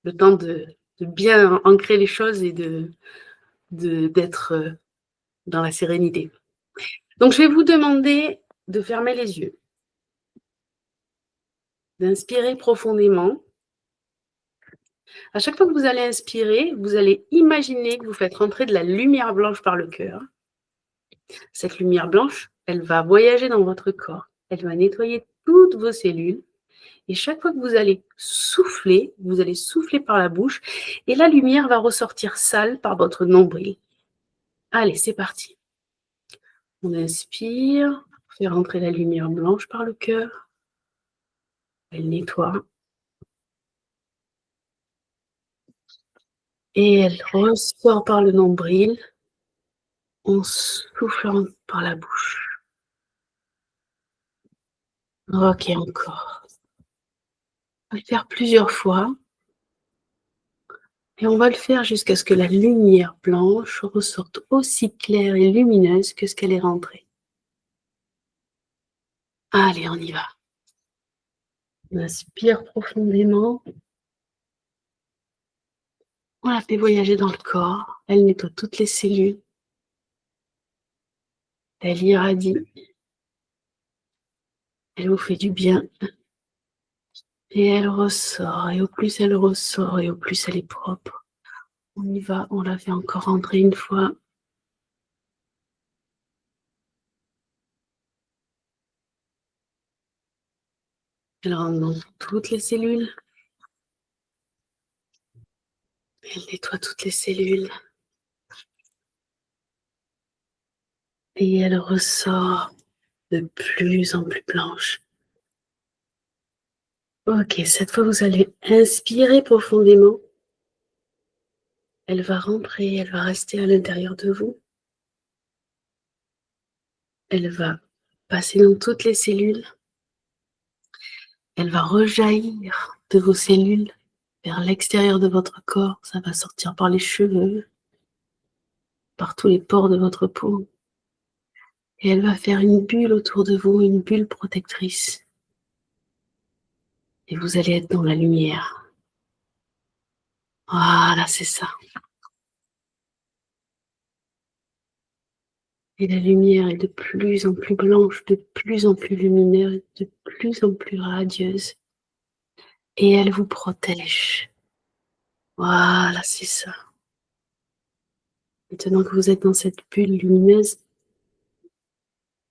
Le temps de bien ancrer les choses et d'être dans la sérénité. Donc, je vais vous demander de fermer les yeux, d'inspirer profondément. À chaque fois que vous allez inspirer, vous allez imaginer que vous faites rentrer de la lumière blanche par le cœur. Cette lumière blanche, elle va voyager dans votre corps. Elle va nettoyer toutes vos cellules. Et chaque fois que vous allez souffler par la bouche et la lumière va ressortir sale par votre nombril. Allez, c'est parti. On inspire, on fait rentrer la lumière blanche par le cœur. Elle nettoie. Et elle ressort par le nombril en soufflant par la bouche. Ok, encore. On va le faire plusieurs fois. Et on va le faire jusqu'à ce que la lumière blanche ressorte aussi claire et lumineuse que ce qu'elle est rentrée. Allez, on y va. On inspire profondément. On la fait voyager dans le corps. Elle nettoie toutes les cellules. Elle irradie. Elle vous fait du bien. Et elle ressort. Et au plus elle ressort, et au plus elle est propre. On y va. On la fait encore rentrer une fois. Elle rentre dans toutes les cellules. Elle nettoie toutes les cellules. Et elle ressort de plus en plus blanche. Ok, cette fois, vous allez inspirer profondément. Elle va rentrer, elle va rester à l'intérieur de vous. Elle va passer dans toutes les cellules. Elle va rejaillir de vos cellules vers l'extérieur de votre corps. Ça va sortir par les cheveux, par tous les pores de votre peau. Et elle va faire une bulle autour de vous, une bulle protectrice. Et vous allez être dans la lumière. Voilà, c'est ça. Et la lumière est de plus en plus blanche, de plus en plus lumineuse, de plus en plus radieuse. Et elle vous protège. Voilà, c'est ça. Maintenant que vous êtes dans cette bulle lumineuse,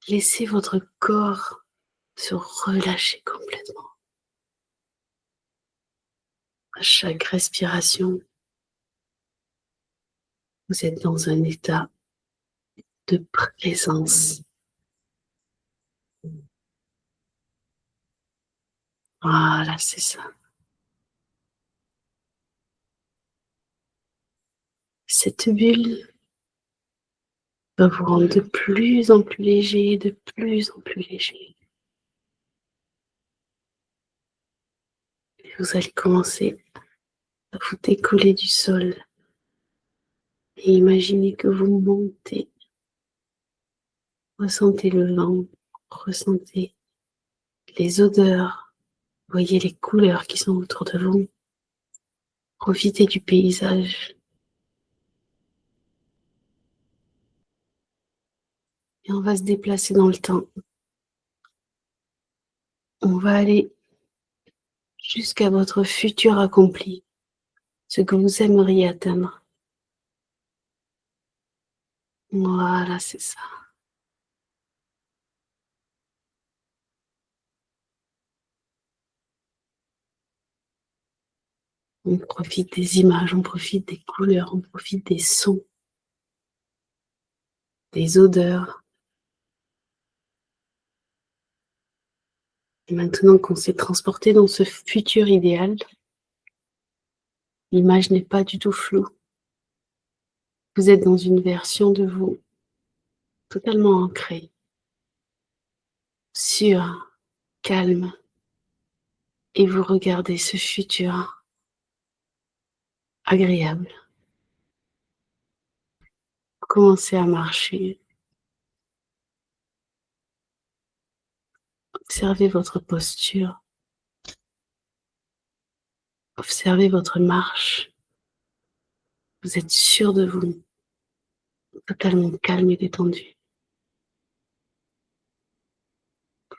laissez votre corps se relâcher complètement. À chaque respiration, vous êtes dans un état de présence. Voilà, c'est ça. Cette bulle va vous rendre de plus en plus léger, de plus en plus léger. Et vous allez commencer à vous décoller du sol. Et imaginez que vous montez. Ressentez le vent, ressentez les odeurs, voyez les couleurs qui sont autour de vous. Profitez du paysage. Et on va se déplacer dans le temps. On va aller jusqu'à votre futur accompli, ce que vous aimeriez atteindre. Voilà, c'est ça. On profite des images, on profite des couleurs, on profite des sons, des odeurs. Et maintenant qu'on s'est transporté dans ce futur idéal, l'image n'est pas du tout floue. Vous êtes dans une version de vous totalement ancrée, sûre, calme, et vous regardez ce futur agréable. Vous commencez à marcher. Observez votre posture. Observez votre marche. Vous êtes sûr de vous, totalement calme et détendu.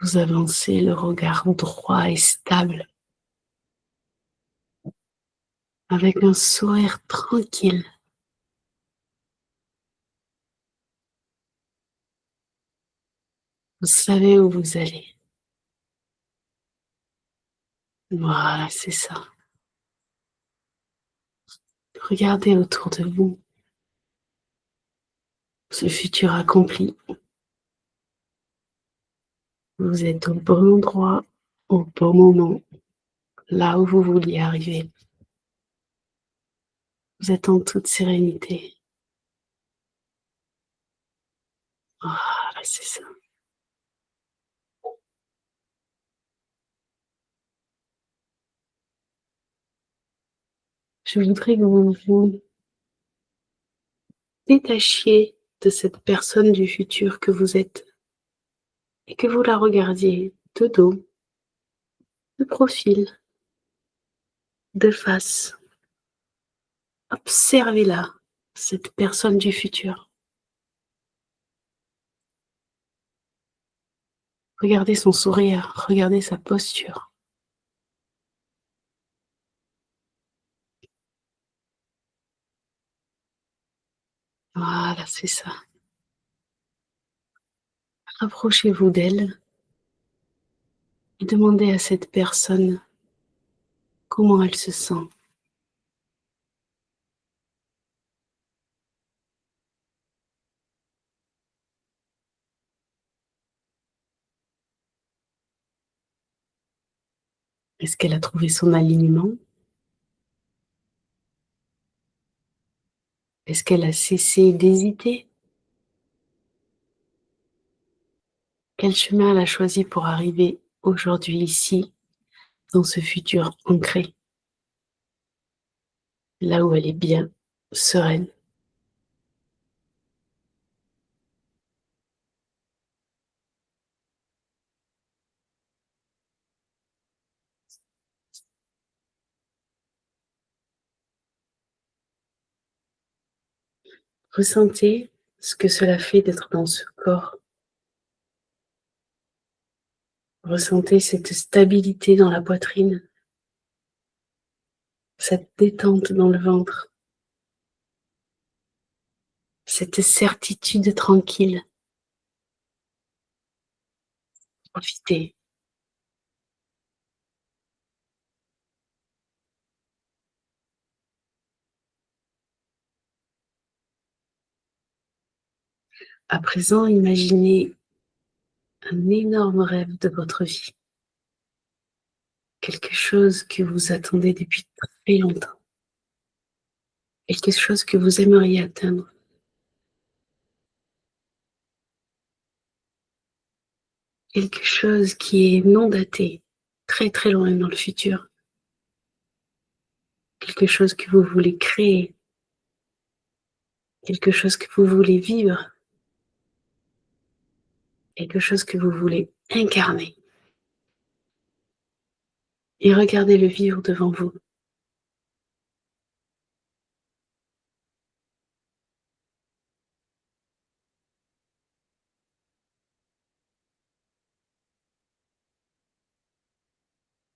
Vous avancez, le regard droit et stable, avec un sourire tranquille. Vous savez où vous allez. Voilà, c'est ça. Regardez autour de vous ce futur accompli. Vous êtes au bon endroit, au bon moment, là où vous vouliez arriver. Vous êtes en toute sérénité. Voilà, c'est ça. Je voudrais que vous vous détachiez de cette personne du futur que vous êtes et que vous la regardiez de dos, de profil, de face. Observez-la, cette personne du futur. Regardez son sourire, regardez sa posture. Voilà, c'est ça. Rapprochez-vous d'elle et demandez à cette personne comment elle se sent. Est-ce qu'elle a trouvé son alignement? Est-ce qu'elle a cessé d'hésiter? Quel chemin elle a choisi pour arriver aujourd'hui ici, dans ce futur ancré, là où elle est bien, sereine? Ressentez ce que cela fait d'être dans ce corps. Ressentez cette stabilité dans la poitrine, cette détente dans le ventre. cette certitude tranquille. Profitez. À présent, imaginez un énorme rêve de votre vie. Quelque chose que vous attendez depuis très longtemps. Quelque chose que vous aimeriez atteindre. Quelque chose qui est non daté, très très loin dans le futur. Quelque chose que vous voulez créer. Quelque chose que vous voulez vivre. Quelque chose que vous voulez incarner. Et regardez-le vivre devant vous.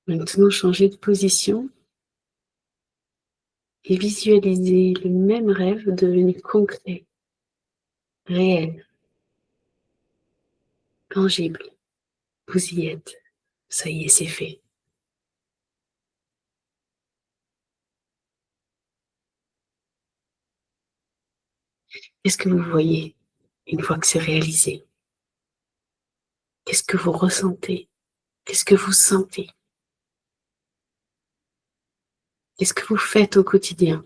Maintenant, changez de position et visualisez le même rêve devenu concret, réel, tangible. Vous y êtes. Ça y est, c'est fait. Qu'est-ce que vous voyez une fois que c'est réalisé? Qu'est-ce que vous ressentez? Qu'est-ce que vous sentez? Qu'est-ce que vous faites au quotidien?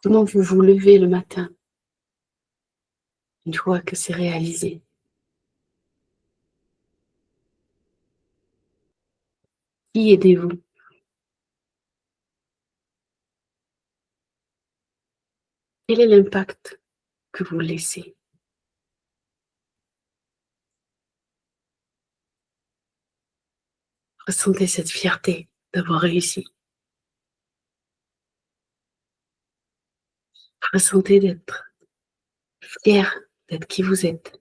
Comment vous vous levez le matin une fois que c'est réalisé? Qui aidez-vous? Quel est l'impact que vous laissez? Ressentez cette fierté d'avoir réussi. Ressentez d'être fier d'être qui vous êtes.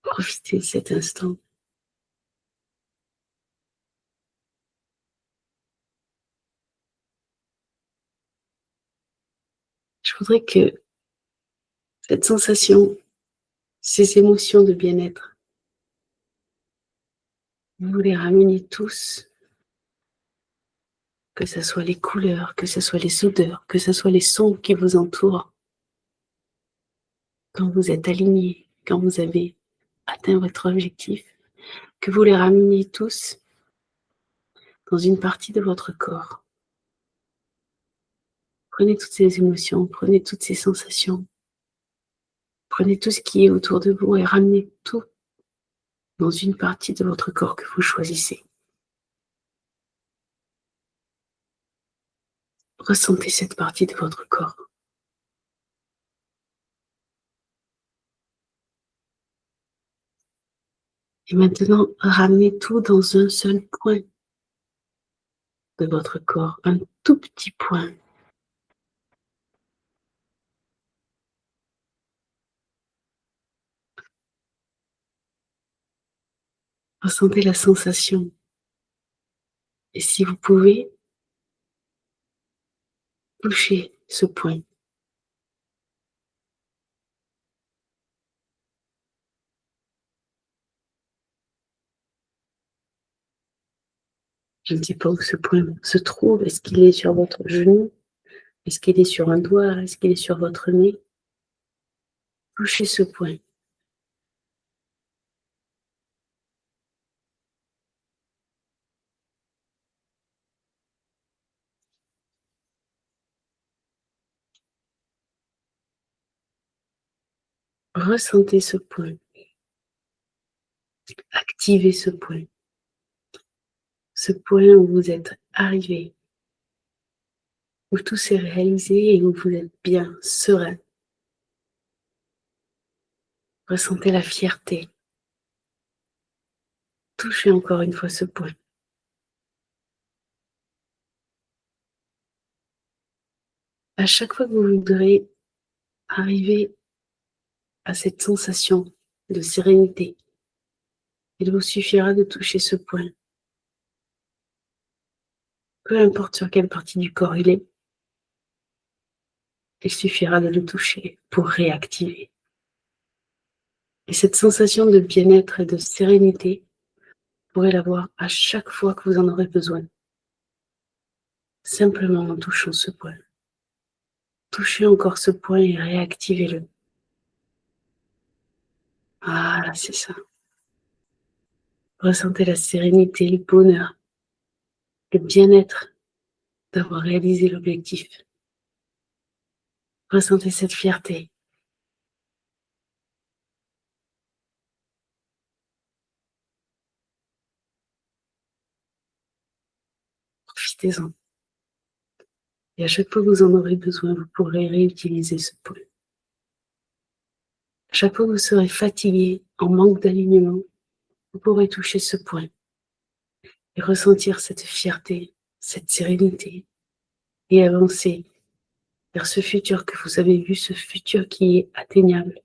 Profitez de cet instant. Je voudrais que cette sensation, ces émotions de bien-être, vous les rameniez tous, que ce soit les couleurs, que ce soit les odeurs, que ce soit les sons qui vous entourent. Quand vous êtes aligné, quand vous avez atteint votre objectif, que vous les rameniez tous dans une partie de votre corps. Prenez toutes ces émotions, prenez toutes ces sensations, prenez tout ce qui est autour de vous et ramenez tout dans une partie de votre corps que vous choisissez. Ressentez cette partie de votre corps. Et maintenant, ramenez tout dans un seul point de votre corps, un tout petit point. Ressentez la sensation. Et si vous pouvez, touchez ce point. Je ne sais pas où ce point se trouve. Est-ce qu'il est sur votre genou? Est-ce qu'il est sur un doigt? Est-ce qu'il est sur votre nez? Touchez ce point. Ressentez ce point. Activez ce point. Ce point où vous êtes arrivé, où tout s'est réalisé et où vous êtes bien, serein. Ressentez la fierté. Touchez encore une fois ce point. À chaque fois que vous voudrez arriver à cette sensation de sérénité, il vous suffira de toucher ce point. Peu importe sur quelle partie du corps il est, il suffira de le toucher pour réactiver. Et cette sensation de bien-être et de sérénité, vous pourrez l'avoir à chaque fois que vous en aurez besoin. Simplement en touchant ce point. Touchez encore ce point et réactivez-le. Voilà, c'est ça. Ressentez la sérénité, le bonheur, le bien-être d'avoir réalisé l'objectif. Ressentez cette fierté. Profitez-en. Et à chaque fois que vous en aurez besoin, vous pourrez réutiliser ce point. À chaque fois que vous serez fatigué, en manque d'alignement, vous pourrez toucher ce point et ressentir cette fierté, cette sérénité et avancer vers ce futur que vous avez vu, ce futur qui est atteignable.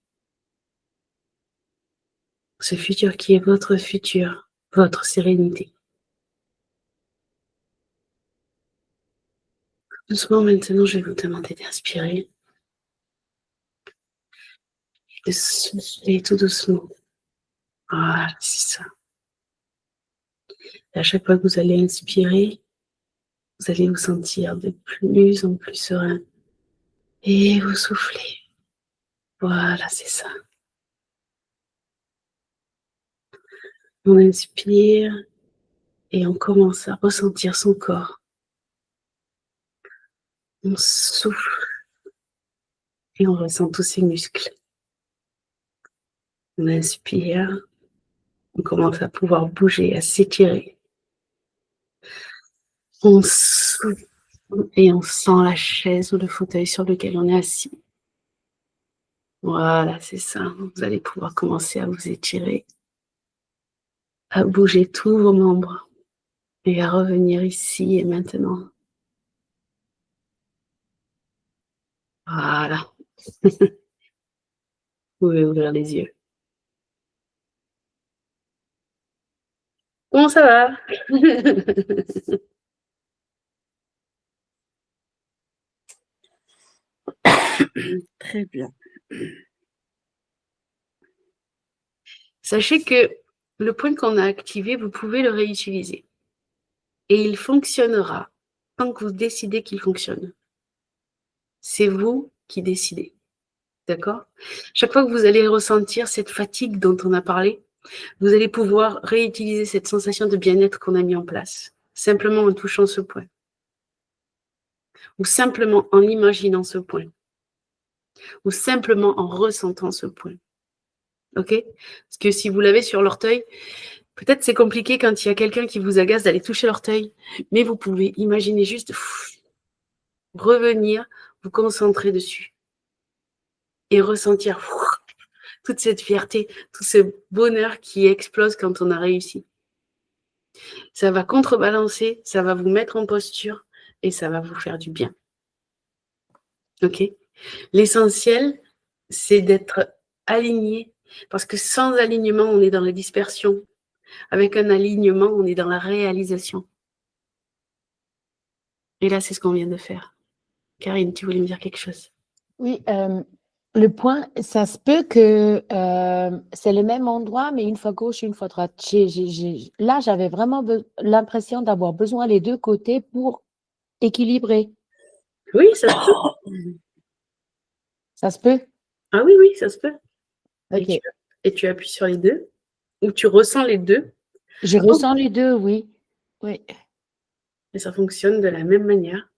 Ce futur qui est votre futur, votre sérénité. Doucement, maintenant, je vais vous demander d'inspirer, de souffler tout doucement. Voilà, c'est ça. Et à chaque fois que vous allez inspirer, vous allez vous sentir de plus en plus serein. Et vous soufflez. Voilà, c'est ça. On inspire et on commence à ressentir son corps. On souffle et on ressent tous ses muscles. On inspire, on commence à pouvoir bouger, à s'étirer. On souffle et on sent la chaise ou le fauteuil sur lequel on est assis. Voilà, c'est ça. Vous allez pouvoir commencer à vous étirer, à bouger tous vos membres et à revenir ici et maintenant. Voilà. Vous pouvez ouvrir les yeux. Comment ça va? Très bien. Sachez que le point qu'on a activé, vous pouvez le réutiliser. Et il fonctionnera tant que vous décidez qu'il fonctionne. C'est vous qui décidez. D'accord? Chaque fois que vous allez ressentir cette fatigue dont on a parlé, vous allez pouvoir réutiliser cette sensation de bien-être qu'on a mis en place, simplement en touchant ce point. Ou simplement en imaginant ce point. Ou simplement en ressentant ce point. Ok? Parce que si vous l'avez sur l'orteil, peut-être c'est compliqué quand il y a quelqu'un qui vous agace d'aller toucher l'orteil, mais vous pouvez imaginer juste revenir, vous concentrer dessus et ressentir toute cette fierté, tout ce bonheur qui explose quand on a réussi. Ça va contrebalancer, ça va vous mettre en posture et ça va vous faire du bien. Ok? L'essentiel, c'est d'être aligné, parce que sans alignement, on est dans la dispersion. Avec un alignement, on est dans la réalisation. Et là, c'est ce qu'on vient de faire. Karine, tu voulais me dire quelque chose? Oui, le point, ça se peut que c'est le même endroit, mais une fois gauche, une fois droite. Là, j'avais vraiment l'impression d'avoir besoin les deux côtés pour équilibrer. Oui, ça se peut. Ça se peut? Ah oui, oui, ça se peut. Ok. Et tu appuies sur les deux, ou tu ressens les deux. Je ressens les deux, oui. Oui. Et ça fonctionne de la même manière.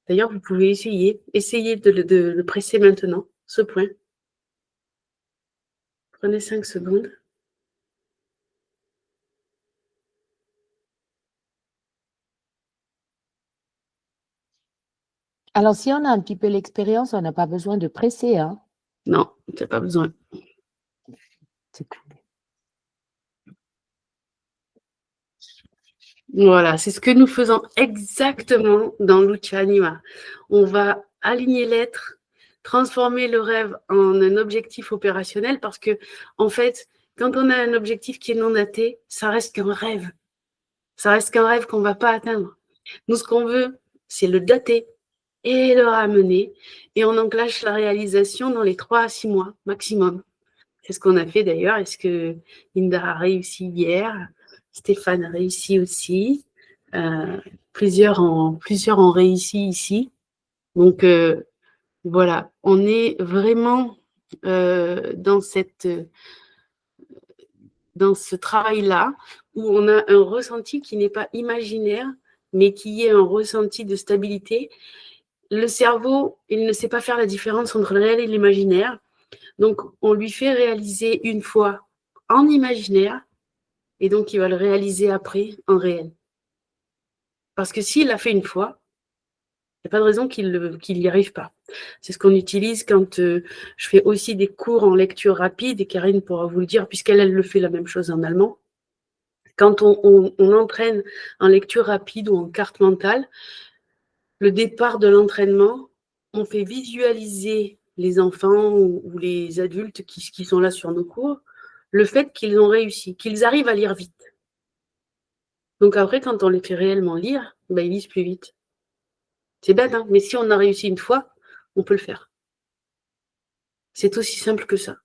D'ailleurs, vous pouvez essayer de le presser maintenant, ce point. Prenez 5 secondes. Alors, si on a un petit peu l'expérience, on n'a pas besoin de presser, hein? Non, tu n'as pas besoin. C'est cool. Voilà, c'est ce que nous faisons exactement dans l'outil Anima. On va aligner l'être, transformer le rêve en un objectif opérationnel parce que, en fait, quand on a un objectif qui est non daté, ça reste qu'un rêve. Ça reste qu'un rêve qu'on ne va pas atteindre. Nous, ce qu'on veut, c'est le dater et le ramener et on enclenche la réalisation dans les 3 à 6 mois maximum. C'est ce qu'on a fait d'ailleurs. Est-ce que Linda a réussi hier? Stéphane a réussi aussi. Plusieurs ont réussi ici. Donc, voilà, on est vraiment dans ce travail-là où on a un ressenti qui n'est pas imaginaire, mais qui est un ressenti de stabilité. Le cerveau, il ne sait pas faire la différence entre le réel et l'imaginaire. Donc, on lui fait réaliser une fois en imaginaire et donc il va le réaliser après en réel. Parce que s'il l'a fait une fois, il n'y a pas de raison qu'il n'y arrive pas. C'est ce qu'on utilise quand je fais aussi des cours en lecture rapide, et Karine pourra vous le dire, puisqu'elle le fait la même chose en allemand. Quand on entraîne en lecture rapide ou en carte mentale, le départ de l'entraînement, on fait visualiser les enfants ou les adultes qui sont là sur nos cours, le fait qu'ils ont réussi, qu'ils arrivent à lire vite. Donc après, quand on les fait réellement lire, ils lisent plus vite. C'est bête, hein, mais si on a réussi une fois, on peut le faire. C'est aussi simple que ça.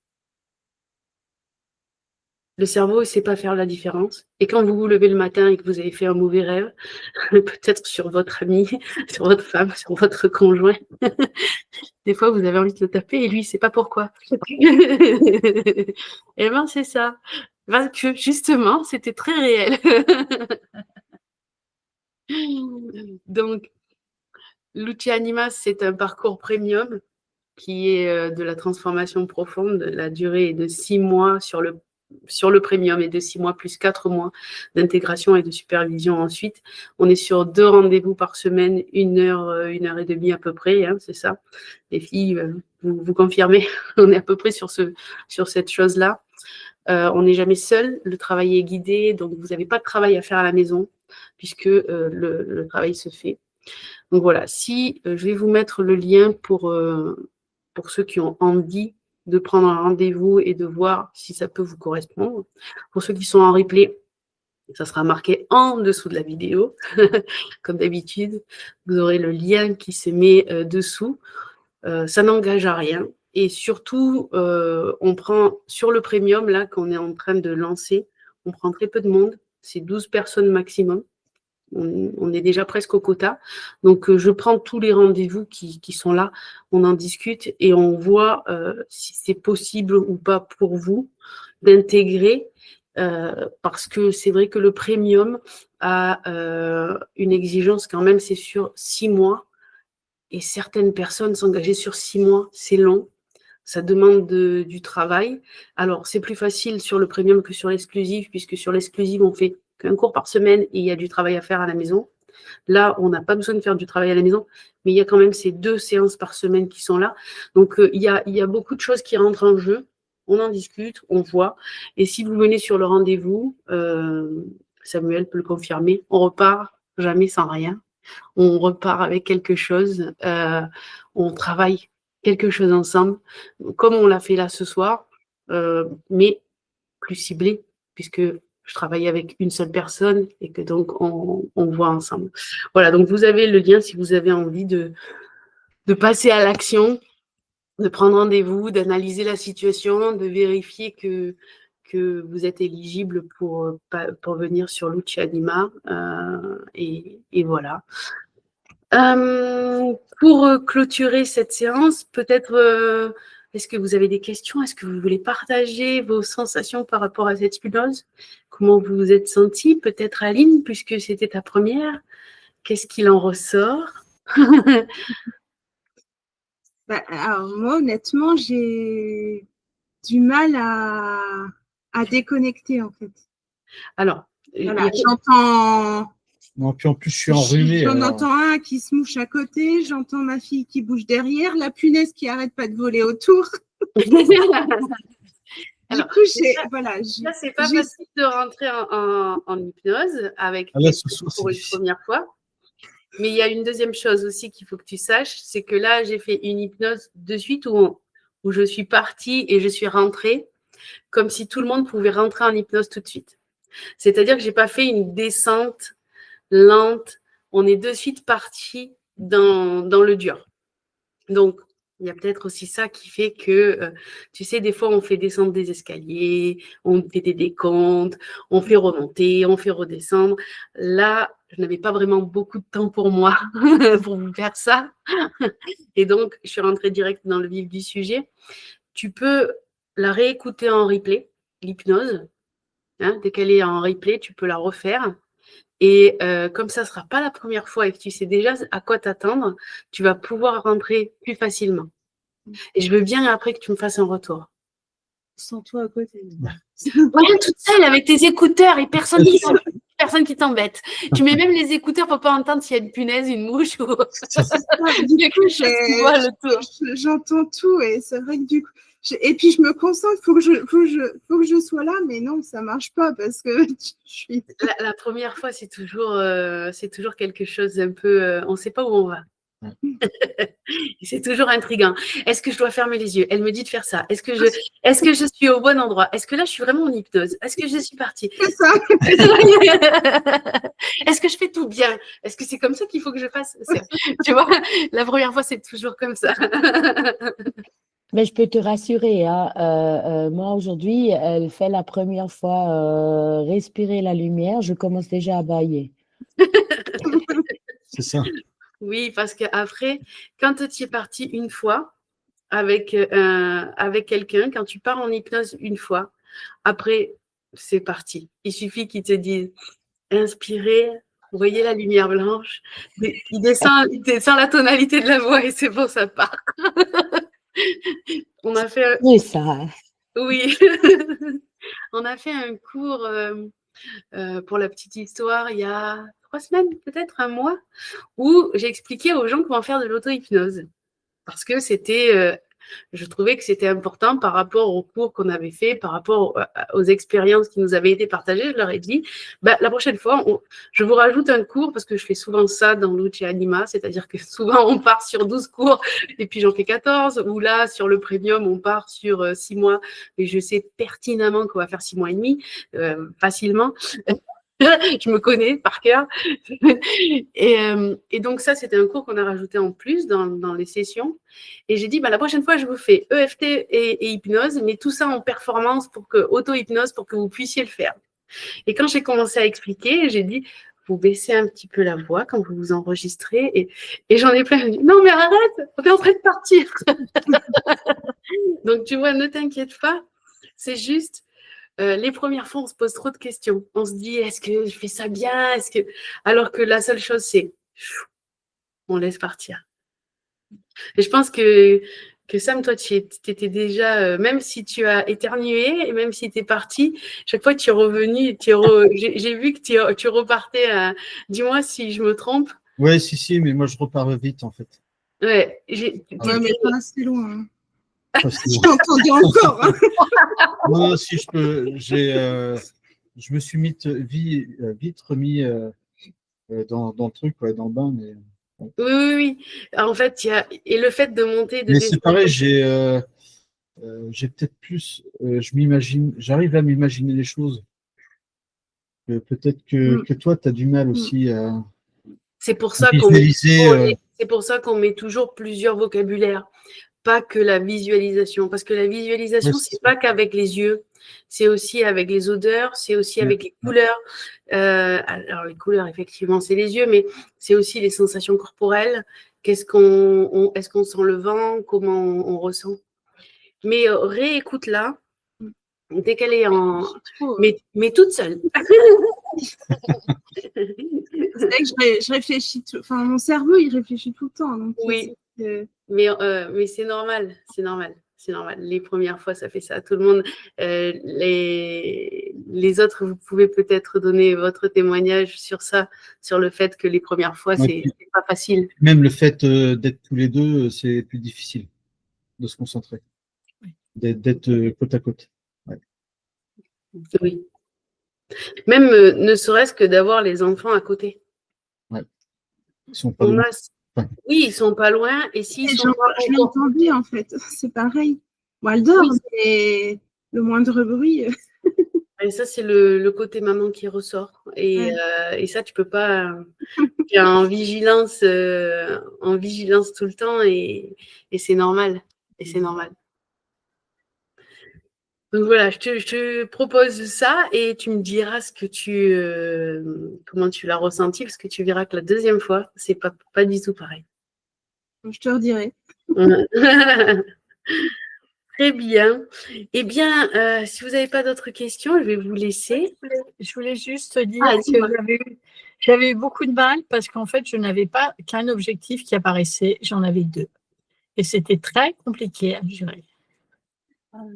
Le cerveau ne sait pas faire la différence. Et quand vous vous levez le matin et que vous avez fait un mauvais rêve, peut-être sur votre ami, sur votre femme, sur votre conjoint, des fois vous avez envie de le taper et lui, il ne sait pas pourquoi. Eh bien, c'est ça. Parce que justement, c'était très réel. Donc, l'outil Anima, c'est un parcours premium qui est de la transformation profonde. La durée est de 6 mois sur le premium et de 6 mois plus 4 mois d'intégration et de supervision ensuite. On est sur 2 rendez-vous par semaine, 1 heure, 1 heure et demie à peu près, hein, c'est ça. Les filles, vous confirmez, on est à peu près sur cette chose-là. On n'est jamais seul, le travail est guidé, donc vous n'avez pas de travail à faire à la maison puisque le travail se fait. Donc voilà, je vais vous mettre le lien pour ceux qui ont envie de prendre un rendez-vous et de voir si ça peut vous correspondre. Pour ceux qui sont en replay, ça sera marqué en dessous de la vidéo, comme d'habitude. Vous aurez le lien qui se met dessous. Ça n'engage à rien. Et surtout, on prend sur le premium, là, qu'on est en train de lancer, on prend très peu de monde. C'est 12 personnes maximum. On est déjà presque au quota. Donc, je prends tous les rendez-vous qui sont là, on en discute et on voit si c'est possible ou pas pour vous d'intégrer, parce que c'est vrai que le premium a une exigence quand même, c'est sur 6 mois. Et certaines personnes s'engager sur 6 mois, c'est long. Ça demande du travail. Alors, c'est plus facile sur le premium que sur l'exclusif, puisque sur l'exclusif, on fait qu'un cours par semaine et il y a du travail à faire à la maison. Là, on n'a pas besoin de faire du travail à la maison, mais il y a quand même ces 2 séances par semaine qui sont là. Donc, il y a beaucoup de choses qui rentrent en jeu. On en discute, on voit. Et si vous venez sur le rendez-vous, Samuel peut le confirmer, on repart jamais sans rien. On repart avec quelque chose. On travaille quelque chose ensemble, comme on l'a fait là ce soir, mais plus ciblé, puisque je travaille avec une seule personne et que donc on voit ensemble. Voilà, donc vous avez le lien si vous avez envie de passer à l'action, de prendre rendez-vous, d'analyser la situation, de vérifier que vous êtes éligible pour venir sur l'outil Anima. Et voilà. Pour clôturer cette séance, peut-être, est-ce que vous avez des questions? Est-ce que vous voulez partager vos sensations par rapport à cette hypnose? Comment vous vous êtes sentie? Peut-être Aline, puisque c'était ta première. Qu'est-ce qu'il en ressort? Alors moi, honnêtement, j'ai du mal à déconnecter, en fait. Alors, voilà, j'entends... Non, puis en plus, je suis enrhumé. J'en entends un qui se mouche à côté, j'entends ma fille qui bouge derrière, la punaise qui arrête pas de voler autour. Alors, du coup, là, c'est pas facile de rentrer en hypnose avec pour une première fois. Mais il y a une deuxième chose aussi qu'il faut que tu saches, c'est que là, j'ai fait une hypnose de suite où je suis partie et je suis rentrée, comme si tout le monde pouvait rentrer en hypnose tout de suite. C'est-à-dire que je n'ai pas fait une descente lente. On est de suite parti dans le dur. Donc, il y a peut-être aussi ça qui fait que, tu sais, des fois, on fait descendre des escaliers, on fait des décomptes, on fait remonter, on fait redescendre. Là, je n'avais pas vraiment beaucoup de temps pour moi pour vous faire ça. Et donc, je suis rentrée direct dans le vif du sujet. Tu peux la réécouter en replay, l'hypnose. Hein, dès qu'elle est en replay, tu peux la refaire. Et comme ça ne sera pas la première fois et que tu sais déjà à quoi t'attendre, tu vas pouvoir rentrer plus facilement. Et je veux bien après que tu me fasses un retour. Sans toi à côté. Voilà, toute seule avec tes écouteurs et personne qui t'embête. Tu mets même les écouteurs pour pas entendre s'il y a une punaise, une mouche ou quelque chose qui voit le tour. J'entends tout et c'est vrai que du coup. Et puis je me concentre, faut que je sois là, mais non, ça marche pas parce que je suis. La première fois, c'est toujours quelque chose un peu. On ne sait pas où on va. C'est toujours intriguant. Est-ce que je dois fermer les yeux? Elle me dit de faire ça. Est-ce que je suis au bon endroit? Est-ce que là, je suis vraiment en hypnose? Est-ce que je suis partie? C'est ça. Est-ce que je fais tout bien? Est-ce que c'est comme ça qu'il faut que je fasse? Tu vois, la première fois, c'est toujours comme ça. Mais je peux te rassurer, hein, moi aujourd'hui, elle fait la première fois respirer la lumière, je commence déjà à bâiller. C'est ça. Oui, parce qu'après, quand tu es parti une fois avec quelqu'un, quand tu pars en hypnose une fois, après, c'est parti. Il suffit qu'il te dise inspirez, vous voyez la lumière blanche, il descend la tonalité de la voix et c'est bon, ça part. On a fait. Oui, ça. Oui, on a fait un cours pour la petite histoire il y a 3 semaines, peut-être un mois, où j'ai expliqué aux gens comment faire de l'auto-hypnose. Parce que je trouvais que c'était important par rapport aux cours qu'on avait fait, par rapport aux expériences qui nous avaient été partagées. Je leur ai dit, la prochaine fois, je vous rajoute un cours parce que je fais souvent ça dans Luce Anima, c'est-à-dire que souvent on part sur 12 cours et puis j'en fais 14, ou là, sur le premium, on part sur 6 mois et je sais pertinemment qu'on va faire 6 mois et demi, facilement. Je me connais par cœur. Et donc, ça, c'était un cours qu'on a rajouté en plus dans les sessions. Et j'ai dit, la prochaine fois, je vous fais EFT et hypnose, mais tout ça en performance, auto-hypnose, pour que vous puissiez le faire. Et quand j'ai commencé à expliquer, j'ai dit, vous baissez un petit peu la voix quand vous vous enregistrez. Et j'en ai plein qui me disent, non, mais arrête, on est en train de partir. Donc, tu vois, ne t'inquiète pas, c'est juste. Les premières fois, on se pose trop de questions. On se dit, est-ce que je fais ça bien? Alors que la seule chose, c'est on laisse partir. Et je pense que Sam, toi, tu étais déjà, même si tu as éternué et même si tu es parti, chaque fois que tu es revenu, j'ai vu que tu repartais. Dis-moi si je me trompe. Ouais, si, mais moi je repars vite en fait. Ouais, mais pas assez loin. Parce que- J'ai entendu encore. Hein. Non, si je peux, je me suis vite remis dans le truc, ouais, dans le bain. Mais, Oui. En fait, et le fait de monter, de mais c'est descendre. pareil, j'ai peut-être plus, j'arrive à m'imaginer les choses. Peut-être que toi, tu as du mal aussi à C'est pour ça visualiser. c'est pour ça qu'on met toujours plusieurs vocabulaires, pas que la visualisation. Parce que la visualisation, c'est pas qu'avec les yeux, c'est aussi avec les odeurs, c'est aussi avec les couleurs. Alors, les couleurs, effectivement, c'est les yeux, mais c'est aussi les sensations corporelles. Est-ce qu'on sent le vent? Comment on ressent? Mais réécoute-la dès qu'elle est mais toute seule. C'est vrai que je réfléchis enfin, mon cerveau, il réfléchit tout le temps. Donc oui, mais c'est normal, c'est normal. C'est normal. Les premières fois, ça fait ça. Tout le monde, les autres, vous pouvez peut-être donner votre témoignage sur ça, sur le fait que les premières fois, c'est pas facile. Même le fait d'être tous les deux, c'est plus difficile de se concentrer, d'être côte à côte. Ouais. Oui. Même ne serait-ce que d'avoir les enfants à côté. Ouais. Ils sont pas On loin. a... Oui, ils sont pas loin. Et s'ils Et sont pas je l'entendais, en fait. C'est pareil. Bon, elle dort, Oui. mais le moindre bruit. Et ça, c'est le côté maman qui ressort. Et, Ouais. et ça, tu peux pas. Tu es en vigilance tout le temps et c'est normal. Et c'est normal. Donc voilà, je te propose ça et tu me diras ce que comment tu l'as ressenti parce que tu verras que la deuxième fois, c'est pas du tout pareil. Je te redirai. Très bien. Eh bien, si vous n'avez pas d'autres questions, je vais vous laisser. Je voulais juste dire que j'avais eu beaucoup de mal parce qu'en fait, je n'avais pas qu'un objectif qui apparaissait, j'en avais 2. Et c'était très compliqué à gérer.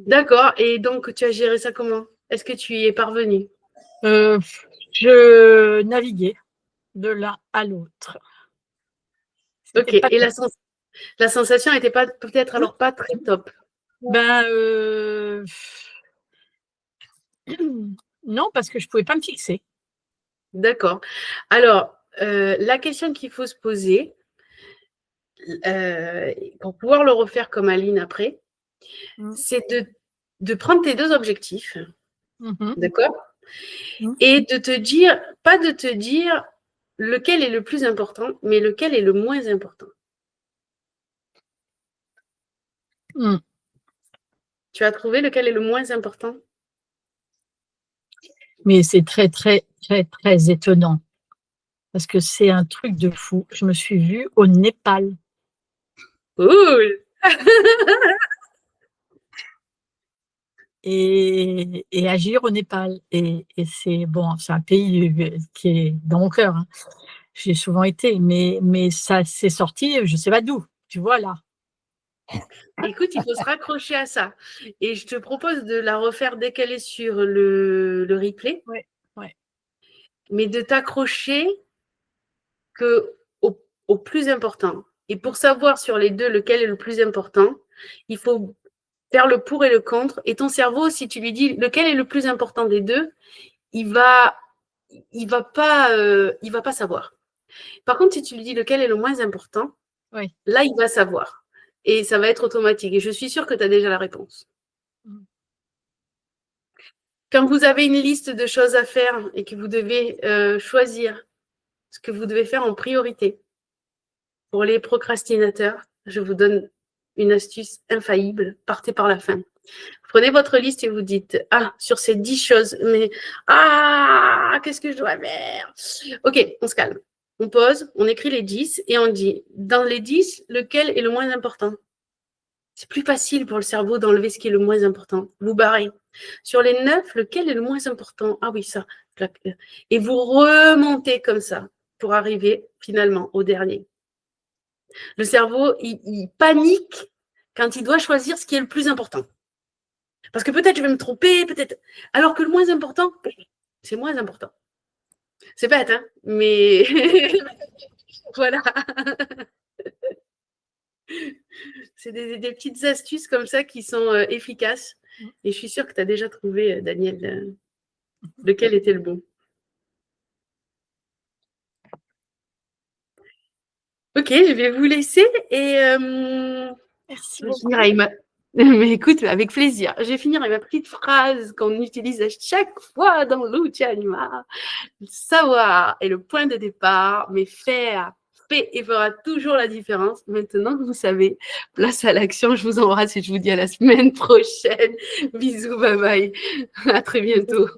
D'accord. Et donc, tu as géré ça comment? Est-ce que tu y es parvenu? Je naviguais de l'un à l'autre. Ok. Et la sensation n'était pas peut-être alors pas très top. Ben, non, parce que je ne pouvais pas me fixer. D'accord. Alors, la question qu'il faut se poser, pour pouvoir le refaire comme Aline après, c'est de prendre tes 2 objectifs, d'accord? Et de te dire, pas de te dire lequel est le plus important, mais lequel est le moins important. Tu as trouvé lequel est le moins important? Mais c'est très, très, très, très étonnant. Parce que c'est un truc de fou. Je me suis vue au Népal. Cool! Et agir au Népal. Et c'est bon, c'est un pays qui est dans mon cœur. Hein. J'y ai souvent été, mais ça s'est sorti, je ne sais pas d'où. Tu vois là. Écoute, il faut se raccrocher à ça. Et je te propose de la refaire dès qu'elle est sur le replay. Ouais, ouais. Mais de t'accrocher au plus important. Et pour savoir sur les 2 lequel est le plus important, il faut faire le pour et le contre. Et ton cerveau, si tu lui dis lequel est le plus important des 2, il va pas savoir. Par contre, si tu lui dis lequel est le moins important, là, il va savoir. Et ça va être automatique. Et je suis sûre que tu as déjà la réponse. Quand vous avez une liste de choses à faire et que vous devez choisir ce que vous devez faire en priorité, pour les procrastinateurs, je vous donne une astuce infaillible. Partez par la fin. Vous prenez votre liste et vous dites, sur ces 10 choses, mais qu'est-ce que je dois faire? Ok, on se calme. On pose, on écrit les 10 et on dit, dans les 10, lequel est le moins important? C'est plus facile pour le cerveau d'enlever ce qui est le moins important. Vous barrez. Sur les 9, lequel est le moins important? Ah oui, ça. Et vous remontez comme ça pour arriver finalement au dernier. Le cerveau, il panique quand il doit choisir ce qui est le plus important. Parce que peut-être je vais me tromper, peut-être. Alors que le moins important, c'est moins important. C'est bête, hein, mais voilà. C'est des petites astuces comme ça qui sont efficaces. Et je suis sûre que tu as déjà trouvé, Daniel, lequel était le bon. Ok, je vais vous laisser et merci beaucoup. beaucoup. Mais écoute, avec plaisir. Je vais finir avec ma petite phrase qu'on utilise à chaque fois dans l'outil Anima. Savoir est le point de départ, mais faire fait et fera toujours la différence. Maintenant que vous savez, place à l'action. Je vous embrasse et je vous dis à la semaine prochaine. Bisous, bye bye. À très bientôt.